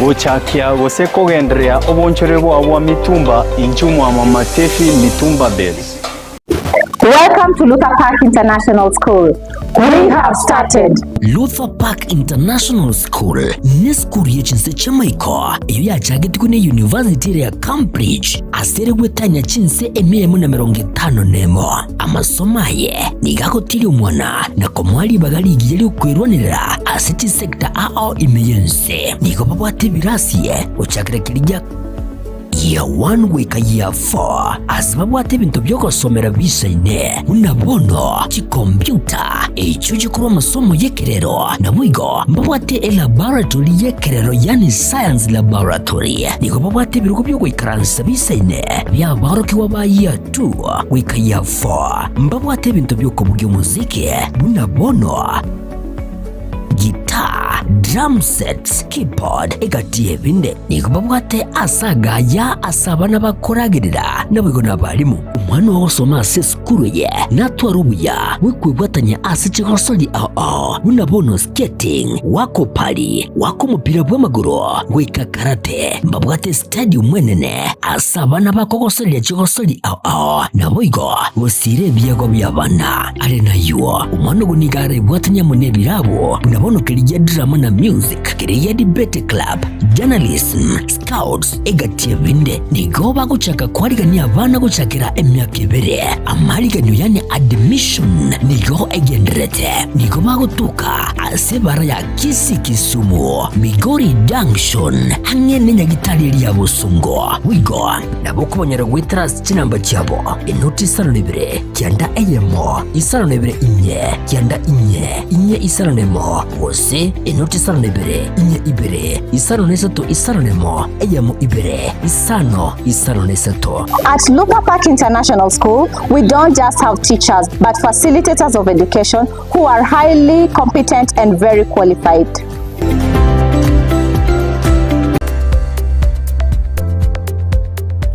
Uchakia gose kogendrea obonchore bwa mitumba inchumu Mama Tefi Mitumba Bells Welcome to Luther Park International School. We have started. Luther Park International School ni skuru y'echinse chamaiko iyo yachagitwe ne University ya Cambridge asere gwetanya chinse 150 amasomo ye nigakotiri umwana na komwali bagali igiyeli kwirwanira aseti sector ao imeyense niko babwate birasiye uchakirekirija year 1 wika year 4 asibabwate bintu byokosomera bisaine unabono chikompyuta echo chikuru masomo yekerero na mwigo mbabwate laboratory yekerero yani science laboratory niko babwate birugo byo kwikaransa bisaine bya baroki waba year 2 wika year 4 mbabwate bintu byokobugya muziki unabono guitar, drum sets, keyboard, egatie binde nikubabwate asaga ya asabana bakoragirira nabwigo nabalimu umwana wosoma ase skuru ye natwarubuya wikwibwatanya ase chigosoli unabono skating wako pali wako mupira bw'amaguru wika karate mbabwate stadium mwenene asabana bakogosoli chigosoli nabwigo usire biyago byabana ale nayo umwana gunigare bwatanya munebirabo unabono kiriya drama na music kiriya debate club journalism scouts egatie binde nigo baguchaka kwarigania abana guchakira emyaka 2 amaliganyo yani admission nigo egenderete nigo bagutuka asebara ya Kisumu Migori Junction hamwe n'Nyagitari ya Busungo wigo nabo kubonyera gwitras kinamba cyabo inoti 72 kyanda eyemo 72 imye kyanda inye isaronemo wose inoti 72 inye ibere isaronesato isaronemo eyemo ibere isaronesato. At Luther Park International School, we don't just have teachers but facilitators of education who are highly competent and very qualified.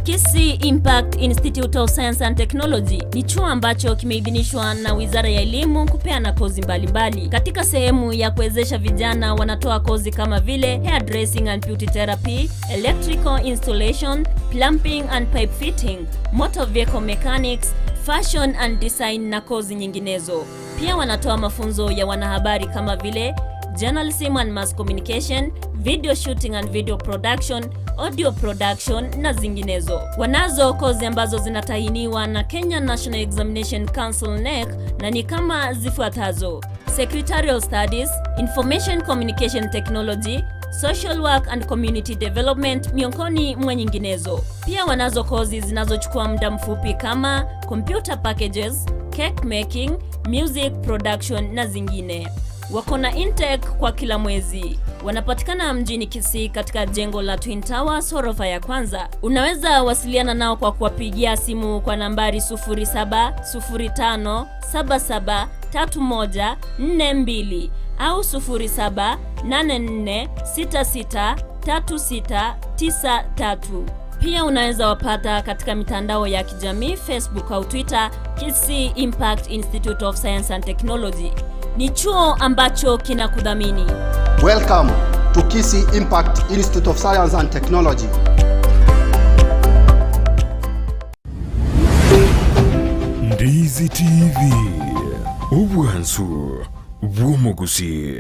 Kisii Impact Institute of Science and Technology ni chuo ambacho kimeidhinishwa na Wizara ya Elimu kupeana kozi mbalimbali. Katika sehemu ya kuwezesha vijana wanatoa kozi kama vile hairdressing and beauty therapy, electrical installation, plumbing and pipe fitting, motor vehicle mechanics, fashion and design na kozi nyinginezo. Pia wanatoa mafunzo ya wanahabari kama vile journalism and mass communication, video shooting and video production, audio production na zinginezo. Wanazo kozi ambazo zinatahiniwa na Kenya National Examination Council NEC na ni kama zifuatazo: Secretarial Studies, Information Communication Technology, Social Work and Community Development miongoni mwa nyinginezo. Pia wanazo kozi zinazochukua muda mfupi kama Computer Packages, Cake Making, Music Production na zingine. Wako na intake kwa kila mwezi. Wanapatikana mjini Kisii katika jengo la Twin Towers ghorofa ya kwanza. Unaweza wasiliana nao kwa kuwapigia simu kwa nambari 0705773142 au 0784663693. Pia unaweza wapata katika mitandao ya kijamii Facebook au Twitter Kisii Impact Institute of Science and Technology. Ni chuo ambacho kinakudhamini. Welcome to Kisii Impact Institute of Science and Technology. Ndizi TV ubwansu bw'omugusi.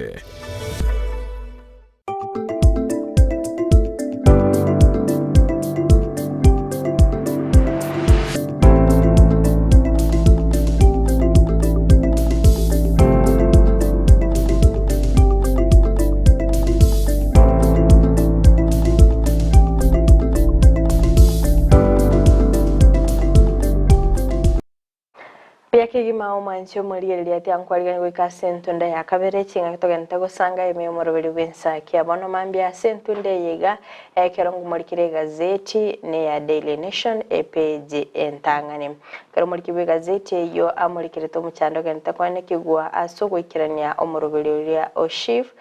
Kigima umancho muri eliati ankwariga ngwika sentunde ya kabere chinga kitogenta gusanga ime umuroberi wensa kiabono mambia sentunde yega kerongo muri kire gazeti ne ya Daily Nation page entangane kero muri kibe gazeti yo amuri kire to muchando genta kwane kigwa asogo ikirania umuroberi ya Oshif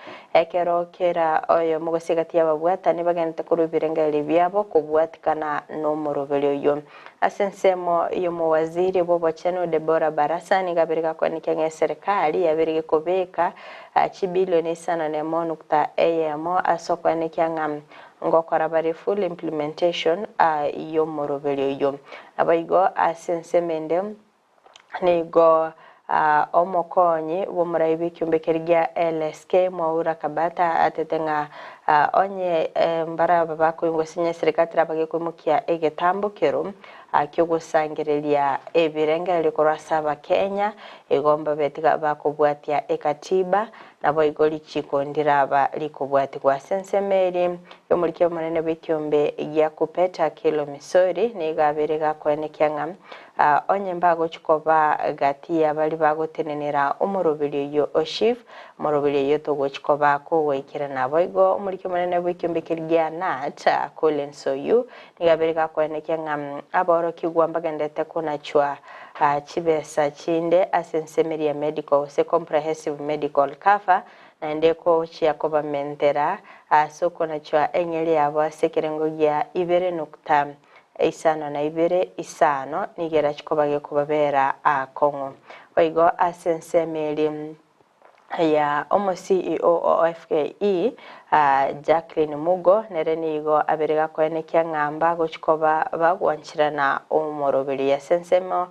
kero kera oyo mugosigati yababwata ne bagenta kurubirenga libyabo kubwatikana no muroberi yo asensemo yo muwaziri bobo cheno Deborah Barasa ni gabirika kwa nikenge serikali yabirike kubeka chibilioni sana ne monukta eyemo asokwa nikyanga ngokora bari full implementation yo morobelio yo abaigo asensemende nigo omokonyi w'omurayi kiumbe kerya LSK Mwaura Kabata atetenga onye mbara babako ingo sinye serikali abagikumukia egetambukiro kyo gusangireria ebirenge likora saba Kenya igomba betiga bakobwatia ekatiba nabo igoli chikondira aba likobwatirwa sensemeri yomurikyo munene b'ikiumbe gya kupeta kilo Misori nigabere gakwenekyanga onye mbago chikoba gati abali bagotenenera omurobiri yo Oshif omurobiri yo togo chikoba ko wekira nabo igo omurikyo munene bw'ikiumbe kirya Nat Colin Soyu nigabere gakwenekyanga aboro kigwamba gendete kunachwa chibesa chinde asensemeri ya medical se comprehensive medical cover na ndeko chiakoba mentera soko nachwa enyeli yabo sekerengo ya 2.52 nigera chikobage kubabera Kongo oigo asensemeri ya omo CEO OFKE Jacqueline Mugo nerenigo aberega kwenekia ngamba gochikoba bagwanchirana omorobiri ya sensemo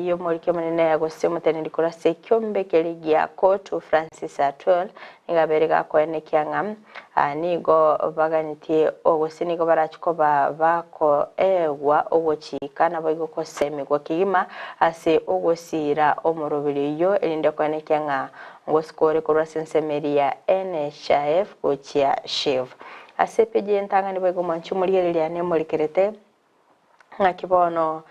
yo morike munene yagose muteneri kora sekyombe keligia kotu Francis Atwell nigaberega kwenekia ngam nigo baganitie ogose nigo barachikoba bako ewa ogochika nabo igoko semi kwa kigima ase ogosira omorobiri yo elinde kwenekia nga ngoskore kora sensemeri ya NHIF kochia Shiv asepeje ntangani bwego manchumulielia nemolikerete ngakibono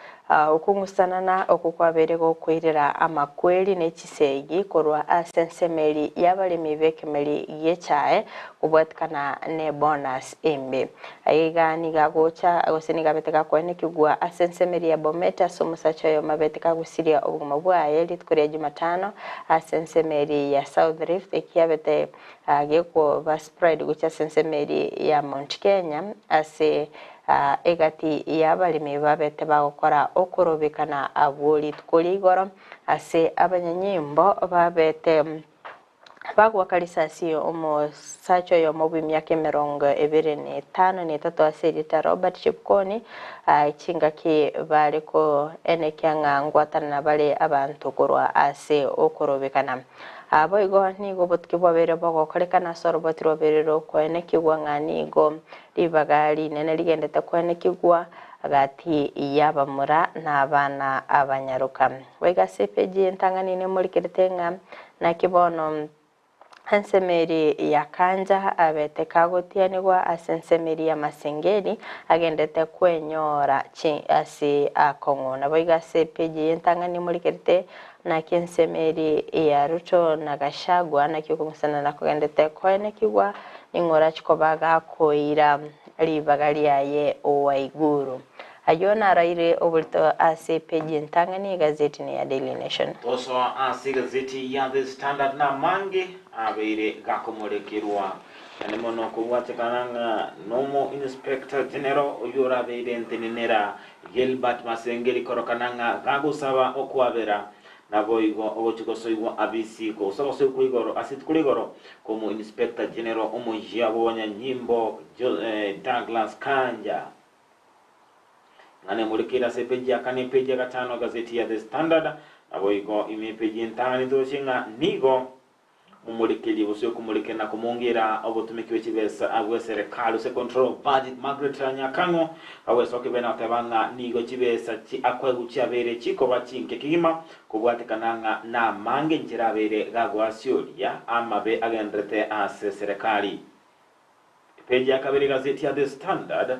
ukungusanana okukwaberego kwirira amakweli nechisegi korwa asensemeri yabalimi bekemeli yechae kubwatikana ne bonus embe ayiga nigagocha agoseniga beteka kwene kigwa asensemeri ya Bometa somusacho yo mabeteka gusiria obuguma bwaye litkuria Jumatano asensemeri ya South Rift ekiyabete geko ba spread gucha asensemeri ya Mount Kenya ase egati yabalimi babete bagokora okurobekana abuli tkuligoro ase abanyanyimbo babete bagwakarisasi omo sacho yo mobi myake 25 ni tato aserita Robert Chipkoni chingaki baliko enekyanga ngwatana na bale abantu kurwa ase okurobekana abo igo nigo botkibwa bere bagokorekana sorobotiro berero kwenekigwa nganigo libagali nene ligendete kwenekigwa agati yabamura n'abana abanyaruka wega sepeje ntanganine muri keretenga na kibono Ansemeri ya Kanja abete kagotianigwa asensemeri ya Masengeri agendete kwenyora asi Kongo nabo igase peji ntangani muri kerete na kensemeri ya Ruto na Gashagwa na kikumusana na kugendete kwenekigwa ingora chikobaga koira libagali yaye Waiguru ayona raire obulto ase peji ntangani gazeti ni ya Daily Nation also ase gazeti ya The Standard na mange abere gakomorekerwa ane mono kuwatekananga nomo inspector general oyora beire ntenenera Gilbert Masengeri korokananga gagusaba okwabera naboigo obochikosoigo abisi ko soso kuigoro asitkuligoro como inspector general omonjia bonya nyimbo Douglas Kanja ngane mulikira sepeji akane peji gatano gazeti ya The Standard naboigo imepeji ntani doshinga nigo mumulikiri busyo kumulikena kumongera obutumikiwe kibesa abwe serikali se control budget Margaret Nyakango awe soke bena tabanga nigo kibesa ki akwegu cyabere kiko bacinke kigima kubwatikananga na mange njirabere gagwasyolia amabe agendrete ase serikali peji ya kabiri gazeti ya The Standard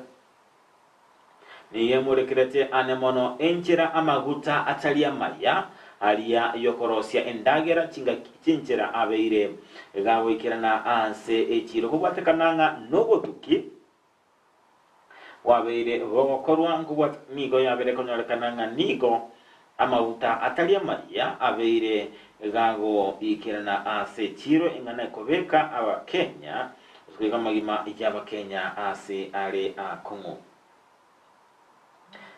niye mulikirete anemono enchira amaguta atalia maya alia yokorosia endagera cinchira abeire gawikirana anse echiro kubwatekananga nobotuki wabeire bokorwa nkubwat migo yabere konyorekananga nigo amaguta atalia maya abeire gago ikirana anse chiro ingana kobeka aba Kenya usikwega magima ijaba Kenya ase ale Kongo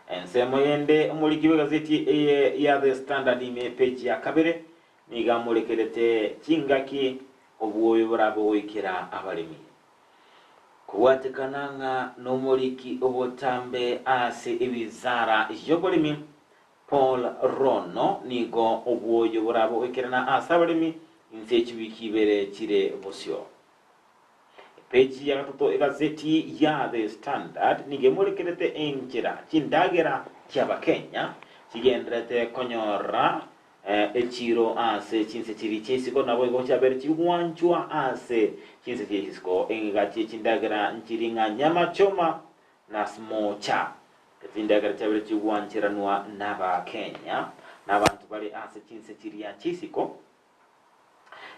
ensemo yende umulikiwe gazeti ya The Standard ime page ya kabere niga mulekerete chingaki obuoyo burabo wikira abalimi kuwatekananga no muliki obotambe ase ibizara yobolimi Paul Rono nigo obwoyo burabo ekirana asabarimi insechi wiki bere chire bosyo. Peji ya gatoto egazeti ya The Standard nigemurekerete enchira chindagera cyaba Kenya kigendrete konyora echiro ase chinse chiri chesiko nabo igo chabere chigwanchwa ase chinse chesiko engachi chindagera nchiringa nyama choma na smocha katindagera chabere chigwanchira nwa naba Kenya nabantu bali ase chinse chiri ya chesiko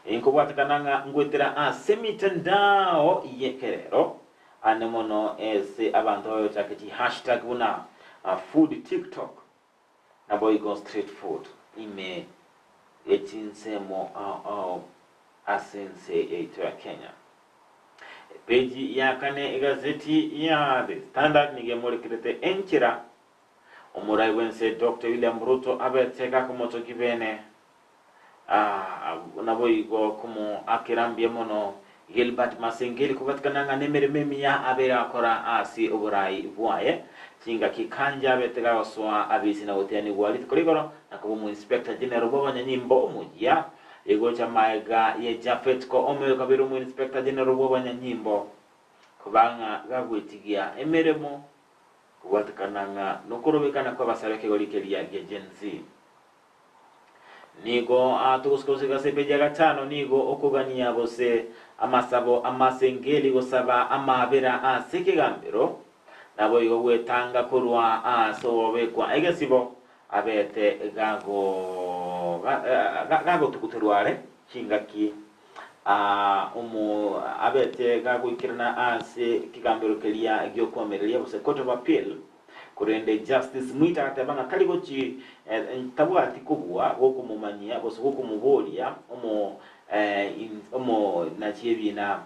inko watakananga ngwetera asemitandao yekerero anemono ese abantu oyo chaketi hashtag buna food TikTok nabo igo street food ime etinsemo asense eto ya Kenya. Peji ya kane gazeti ya The Standard nigemurekerete enchira omurai wense Dr. William Ruto abeteka kumoto kibene nabo igo kumo akirambye mono Gilbert Masengeli kubatikana nemere memi ya abera akora asi oburai bwaye kinga kikanja betega oswa abisi na oteni gwali tukorigoro nakubu mu inspector general b'abanyanyimbo omujya ego chamaega ye Jafet ko omwe kabiro mu inspector general b'abanyanyimbo kubanga gagwitigia emeremo kubatikana nokorobekana kwa basareke golikelia gejenzi nigo atukusikosika sepeja gatano nigo okugania bose amasabo amasengeli gosaba amabera asekigambiro nabo igo gwetanga kurwa asobekwa egesibo abete gago tukuturware kingaki abete gago ikirana ase kigambiro kelia egyo komerelia bose court of appeal kurende Justice Mwita atabanga kaligochi tabwa tikubwa gokumumanyia bose gokumubolia omo nachiebina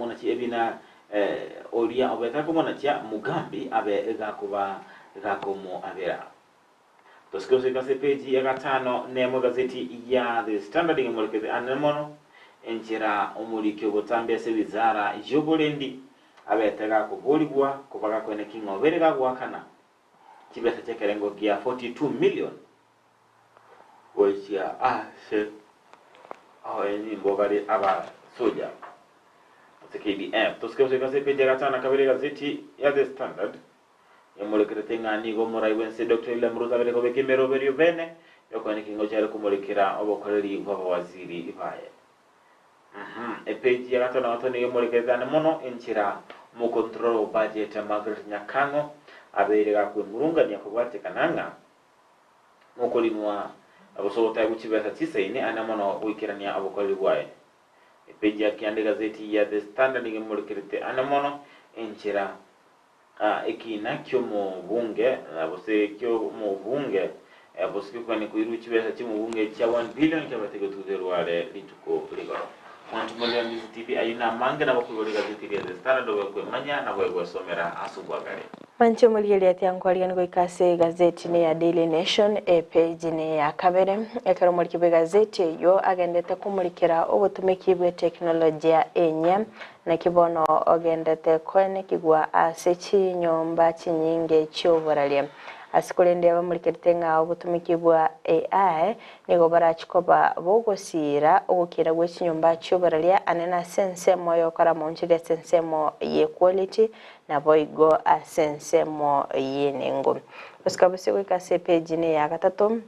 nachiebina olia obeta como nachia Mugambi abe gakomo abera toskose kase peji ya gatano nemo gazeti ya The Standard ngomolekeze anemono enjira omurikyo botambe se wizara jobolendi abetega kubolibwa kubaga kwene kingo berega gwakana kibesa chekerengo kia 42 million wechia se eni mbogari aba soja KDF toskose kase peji gatana kabere gazeti ya The Standard yamulekere ngani go morai wense Dr. William Ruto abere ko bekemero berio bene yokone kingo cyari kumulekera obokoreri bw'abawaziri ibaye epeji ya gatana watoni yamulekeze anemono enchira mu control budget Margaret Nyakango aberega ku murunganya kubate kananga mukolinwa abosota y'ukibesa kisaine anamono wikirania abokoli bwaye epeji ya kiande gazeti ya The Standard ngemulikirite anamono enchira ekina kyo mu bunge abose kyo mu bunge abose kwani kuiru kibesa kimu bunge cha 1 billion cyabatege tuderware lituko ligoro Mwantu mwele Ndizi TV ayina mange na wakugoli gazeti ya The Standard wekwe manya na wekwe somera asubwagare. Mancho mwili ya tiankwali yango ikase gazeti ni ya Daily Nation page ni ya kabere ekaro mwlikibe gazeti yo agendete kumulikira obutumiki bwe teknolojia enye na kibono agendete kwene kigwa asechi nyomba chinyinge cyoburalie asikulende bamulikirite nga obutumiki bwa AI nigo barachikoba bogosira ogukira gwechinyomba cyoburalie anena sensemo yokora munchire sensemo ye quality na boigo asensemo yenengo usikabuse kwikase page ni ya gatatu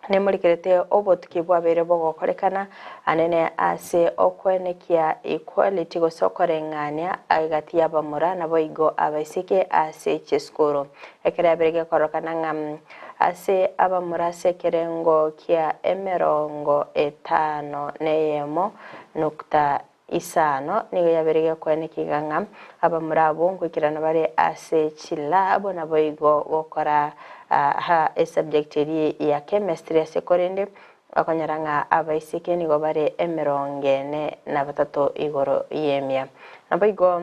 nemulikirite obutuki bwabere bogokorekana anene ase okwenekia equality gosokorengania agati yabamura na boigo abaisike ase cheskoro ekerabirege korokana ngam ase abamura sekerengo kia emerongo etano neyemo nukta isano nigo yabirege kwenekiganga abamura bongo kirana bare ase chilabo na boigo gokora ha subject ya chemistry ya sekorende akanyaranga abaisike nigo bare emerongene na batatu igoro yemia naboigo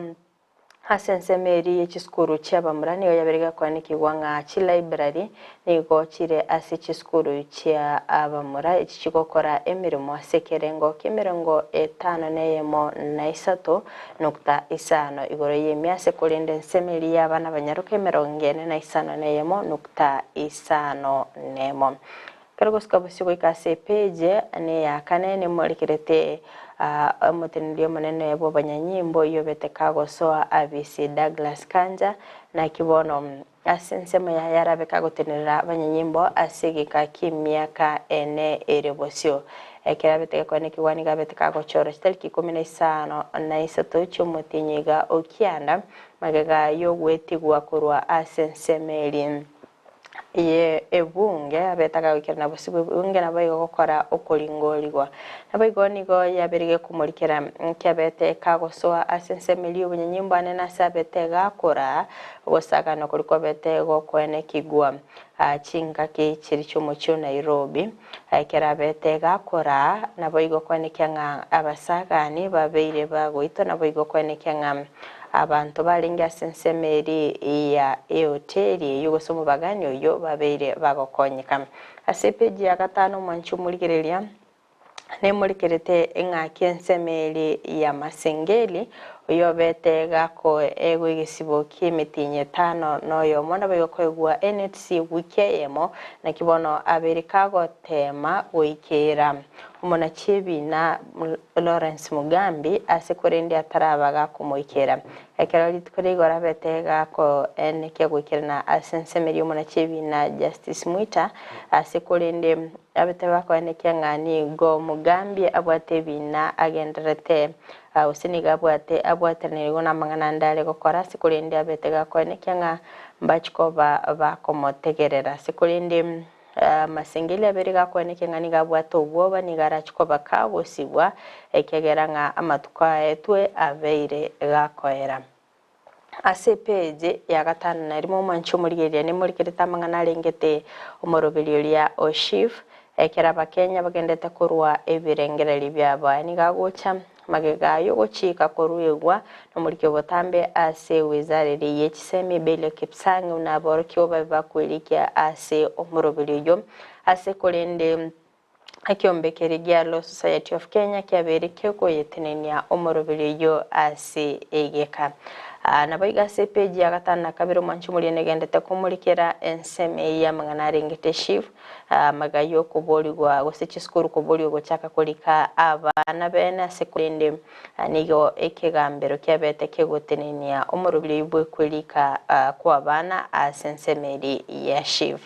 asensemeri y'ekiskuru ky'abamura niyo yaberega kwanikibwa nga library nigo kire ase ekiskuru kya abamura ekikikokora emirimo asekerengo k'emirongo 5.3 igoro y'emyase kulinda ensemeri y'abana banyaruka 45.5 karagosika busigo ikase page ne yakanene molikirete umutenilio maneno yabo banyanyimbo yobete kagosoa abisi Douglas Kanja na kibono asensemo ya yarabe kagotenera banyanyimbo asigika kimyaka ene erebosio ekirabete kwa nikiwani gabete kagochoro chitariki 15 cy'umutinyiga okianda magaga yo gwetigwa kurwa asensemeli ye ebunge abetaka wikirana bosibu bunge nabayigo gukora okulingolirwa nabayigo nigo yaberige kumulikira nkabete kagosoa asensemeli ubunyanyimbo anena sabete gakora gosagano kuliko bete go kwene kigwa chinga kiri cy'umucyo Nairobi kirabete gakora nabayigo kwene kyanga abasagani babeire bagoito nabayigo kwene kyanga abantu balinga sensemeri ya hoteli yugosomo baganyo yo babeire bagokonyeka asepeji ya gatano mwanchu mulikirelia ne mulikirete enga kensemeri ya Masengeli uyo bete gako ego igisibo kimitinye 5 noyo mona bayokwegwa NHC wikeyemo na kibono Amerika gotema wikera umona chibi na Lawrence Mugambi asekurendi atarabaga kumoikera ekero litkorigora bete gako enke gwikirana asensemeri umona chibi na Justice Mwita asekurendi abete bako enke ngani go Mugambi abwate bina agenderete usiniga abwate nirigona mangana ndale gukora sikurindi abete gako enke nga mbachiko bakomotegerera sikurindi Masengeli aberiga kweneke ngani gabwato ubwoba nigarachiko bakagosibwa ekegera nga amatuka etwe abeire gakoera ase page ya gatano narimo mancho murigeria ne muri kirita mangana lengete umorobilio lya Oshif ekera bakenya bagendete kurwa ebirengereri byaba nigagocha magega yo gochika koruegwa no muri botambe ase wizarere yekisemi bele kipsangu na borkyo bakwelikia ase omorobilio ase kolende akyombekere gya Law Society of Kenya kyabereke ko yetenenia omorobilio ase egeka nabayiga se page ya gatana kabiro manchu muri negendete kumulikira enseme ya mangana rengete shiv magayo kuboligwa gosechiskuru kuboli gochaka kolika abana bena sekurende nigo ekegambero kyabete kegotenenia omurubili bwe kwelika kwa bana asensemeri ya shiv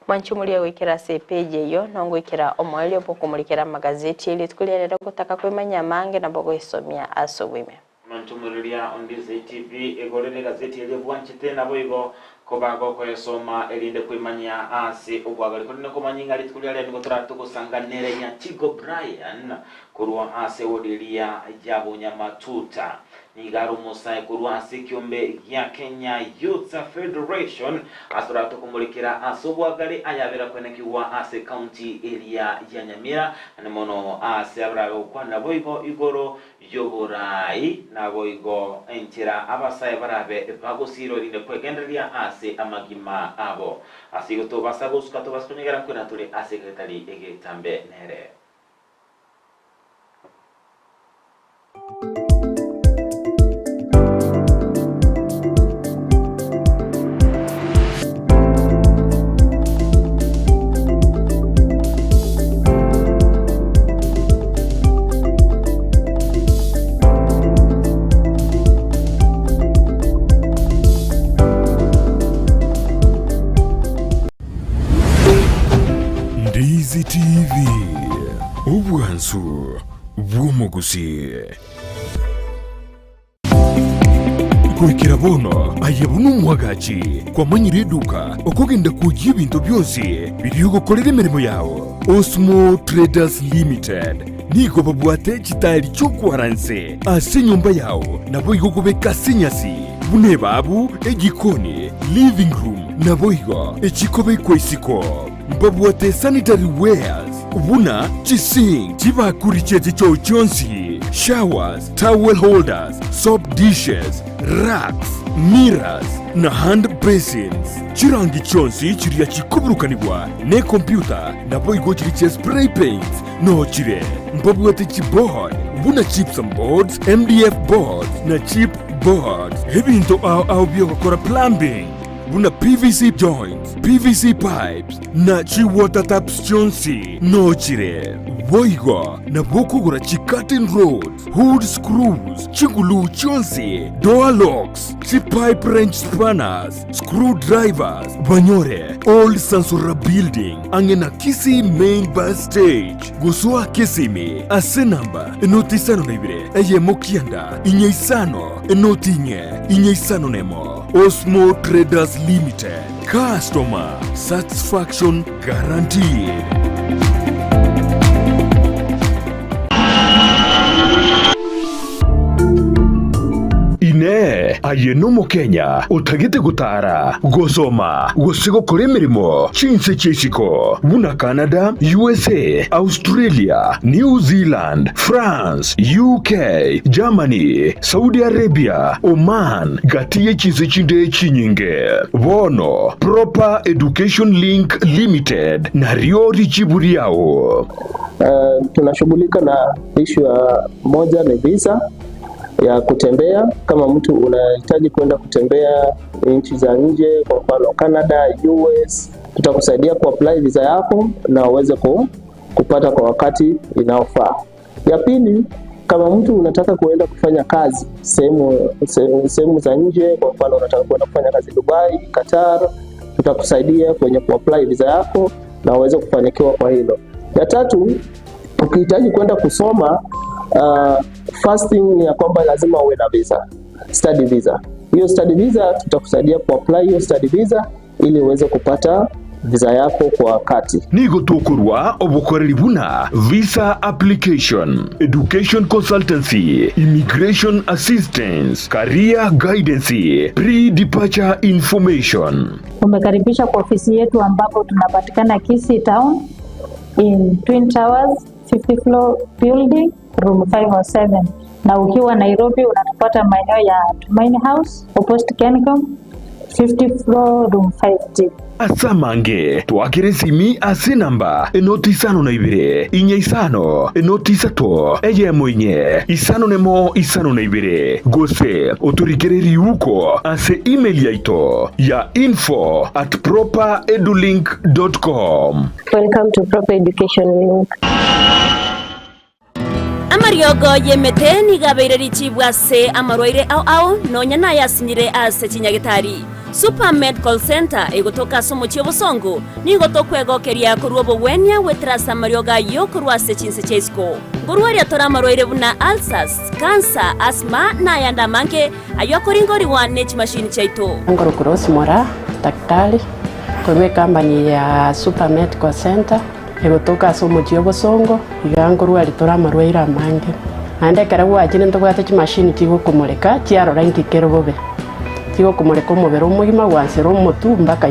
manchu muri wikira se page yo nongo ikira omwelyo pokumulikira magazeti ili tukulera kutaka kwemanya mange na bogo isomia asowime Mantumurulia on DZTV egolele gazeti ile bwanchite nabo igo kobago kwesoma elinde kwimanya ase ubwagali kunne komanyinga litukulia ngo turatukusanganere nya Chigo Brian kurwa ase odilia jabo nyamatuta nigaru musa kurwa ase kyombe ya Kenya Youth Federation asturatu kumulikira asobwagali ayabera kwenekiwa ase county area ya Nyamira anemono ase abrago kwana boigo igoro yoborai nabo igo entira abasaye barabe bagosiro rinde kwegenderia ase amagima abo asigo to basagoska to basonyegara kwena tuli secretary egetambe nere DZTV ubwansu bw'omugusi kwikira bono ayabona umwagachi kwamanyira eduka okugenda kujya ibintu byose biriyo gukorera imirimo yawo Osmo Traders Limited nigo babwate kitari cyo kwaranse ase nyumba yawo nabo igo kubeka sinyasi bune babu egikoni living room nabo igo ekikobe kwesiko babwate sanitary wares ubuna chising chibakuri chete cho chonsi showers, towel holders, soap dishes, racks, mirrors na hand basins. Chirangi chonsi chiria chikuburukanibwa ne computer na boigo chiri spray paints no chire mbabwete chipboard buna chips and boards, MDF boards na chip boards. Hebinto au biogokora plumbing buna PVC joints, PVC pipes na chi water taps chonsi no chire boigo na bokugura chi curtain rods, hood screws, chingulu chonsi, door locks, chi pipe wrench spanners, screwdrivers. Banyore old Sansura building angena Kisi main bus stage gusua Kisimi ase namba enoti sano naibire eye mokianda inye isano enoti inye isano nemo Osmo Traders Limited. Customer satisfaction guaranteed. Ine ayenomo Kenya utagite gutara gosoma gosigo kore mirimo chinse chesiko buna Canada, USA, Australia, New Zealand, France, UK, Germany, Saudi Arabia, Oman gatiye chinse chinde chinyinge bono Proper Education Link Limited na riori chiburiao. Tunashughulika na issue ya moja ni visa ya kutembea. Kama mtu unahitaji kwenda kutembea nchi za nje, kwa mfano Canada, US, tutakusaidia kuapply visa yako na uweze kupata kwa wakati inaofaa. Ya pili, kama mtu unataka kuenda kufanya kazi sehemu za nje, kwa mfano unataka kwenda kufanya kazi Dubai, Qatar, tutakusaidia kwenye kuapply visa yako na uweze kufanikiwa kwa hilo. Ya tatu, ukihitaji kwenda kusoma first thing ni ya kwamba lazima uwe na visa, study visa. Hiyo study visa tutakusaidia kuapply hiyo study visa ili uweze kupata visa yako kwa wakati. Nigo tokurwa obukoreri buna visa application, education consultancy, immigration assistance, career guidance, pre-departure information. Umekaribisha kwa ofisi yetu ambapo tunapatikana Kisii Town in Twin Towers 50 floor building room 507, na ukiwa Nairobi unatupata maeneo ya Tumaini House opposite Kencom 50 floor room 5G. Asamange twakire simi ase namba enoti isano na ibire inye isano enoti isato eye mwenye isano nemo isano na ibire gose oturikireri uko ase email yaito ya info@properedulink.com. Welcome to Proper Education Link. Amariogo yemete nigabeire richibwa se amarwaire au nonya na yasinyire ase chinyagitari. Super Medical Center egotoka somo chiobosongo nigotokwegookeria kurwo wenya wetrasa marioga yo kurwase chinse chesko ngorwaria tora marwaire buna ulcers, cancer, asthma na yanda manke ayokoringori wa nech machine chaito ngoro cross mora daktari kwa company ya Super Medical Center egotoka somo chiobosongo igangorwari tora marwaire amange ande karabu ajine ntogwate chi machine chigo kumureka chiaro rangi kerobobe tigo kumureka umubiri umugima gwansera umutu mpaka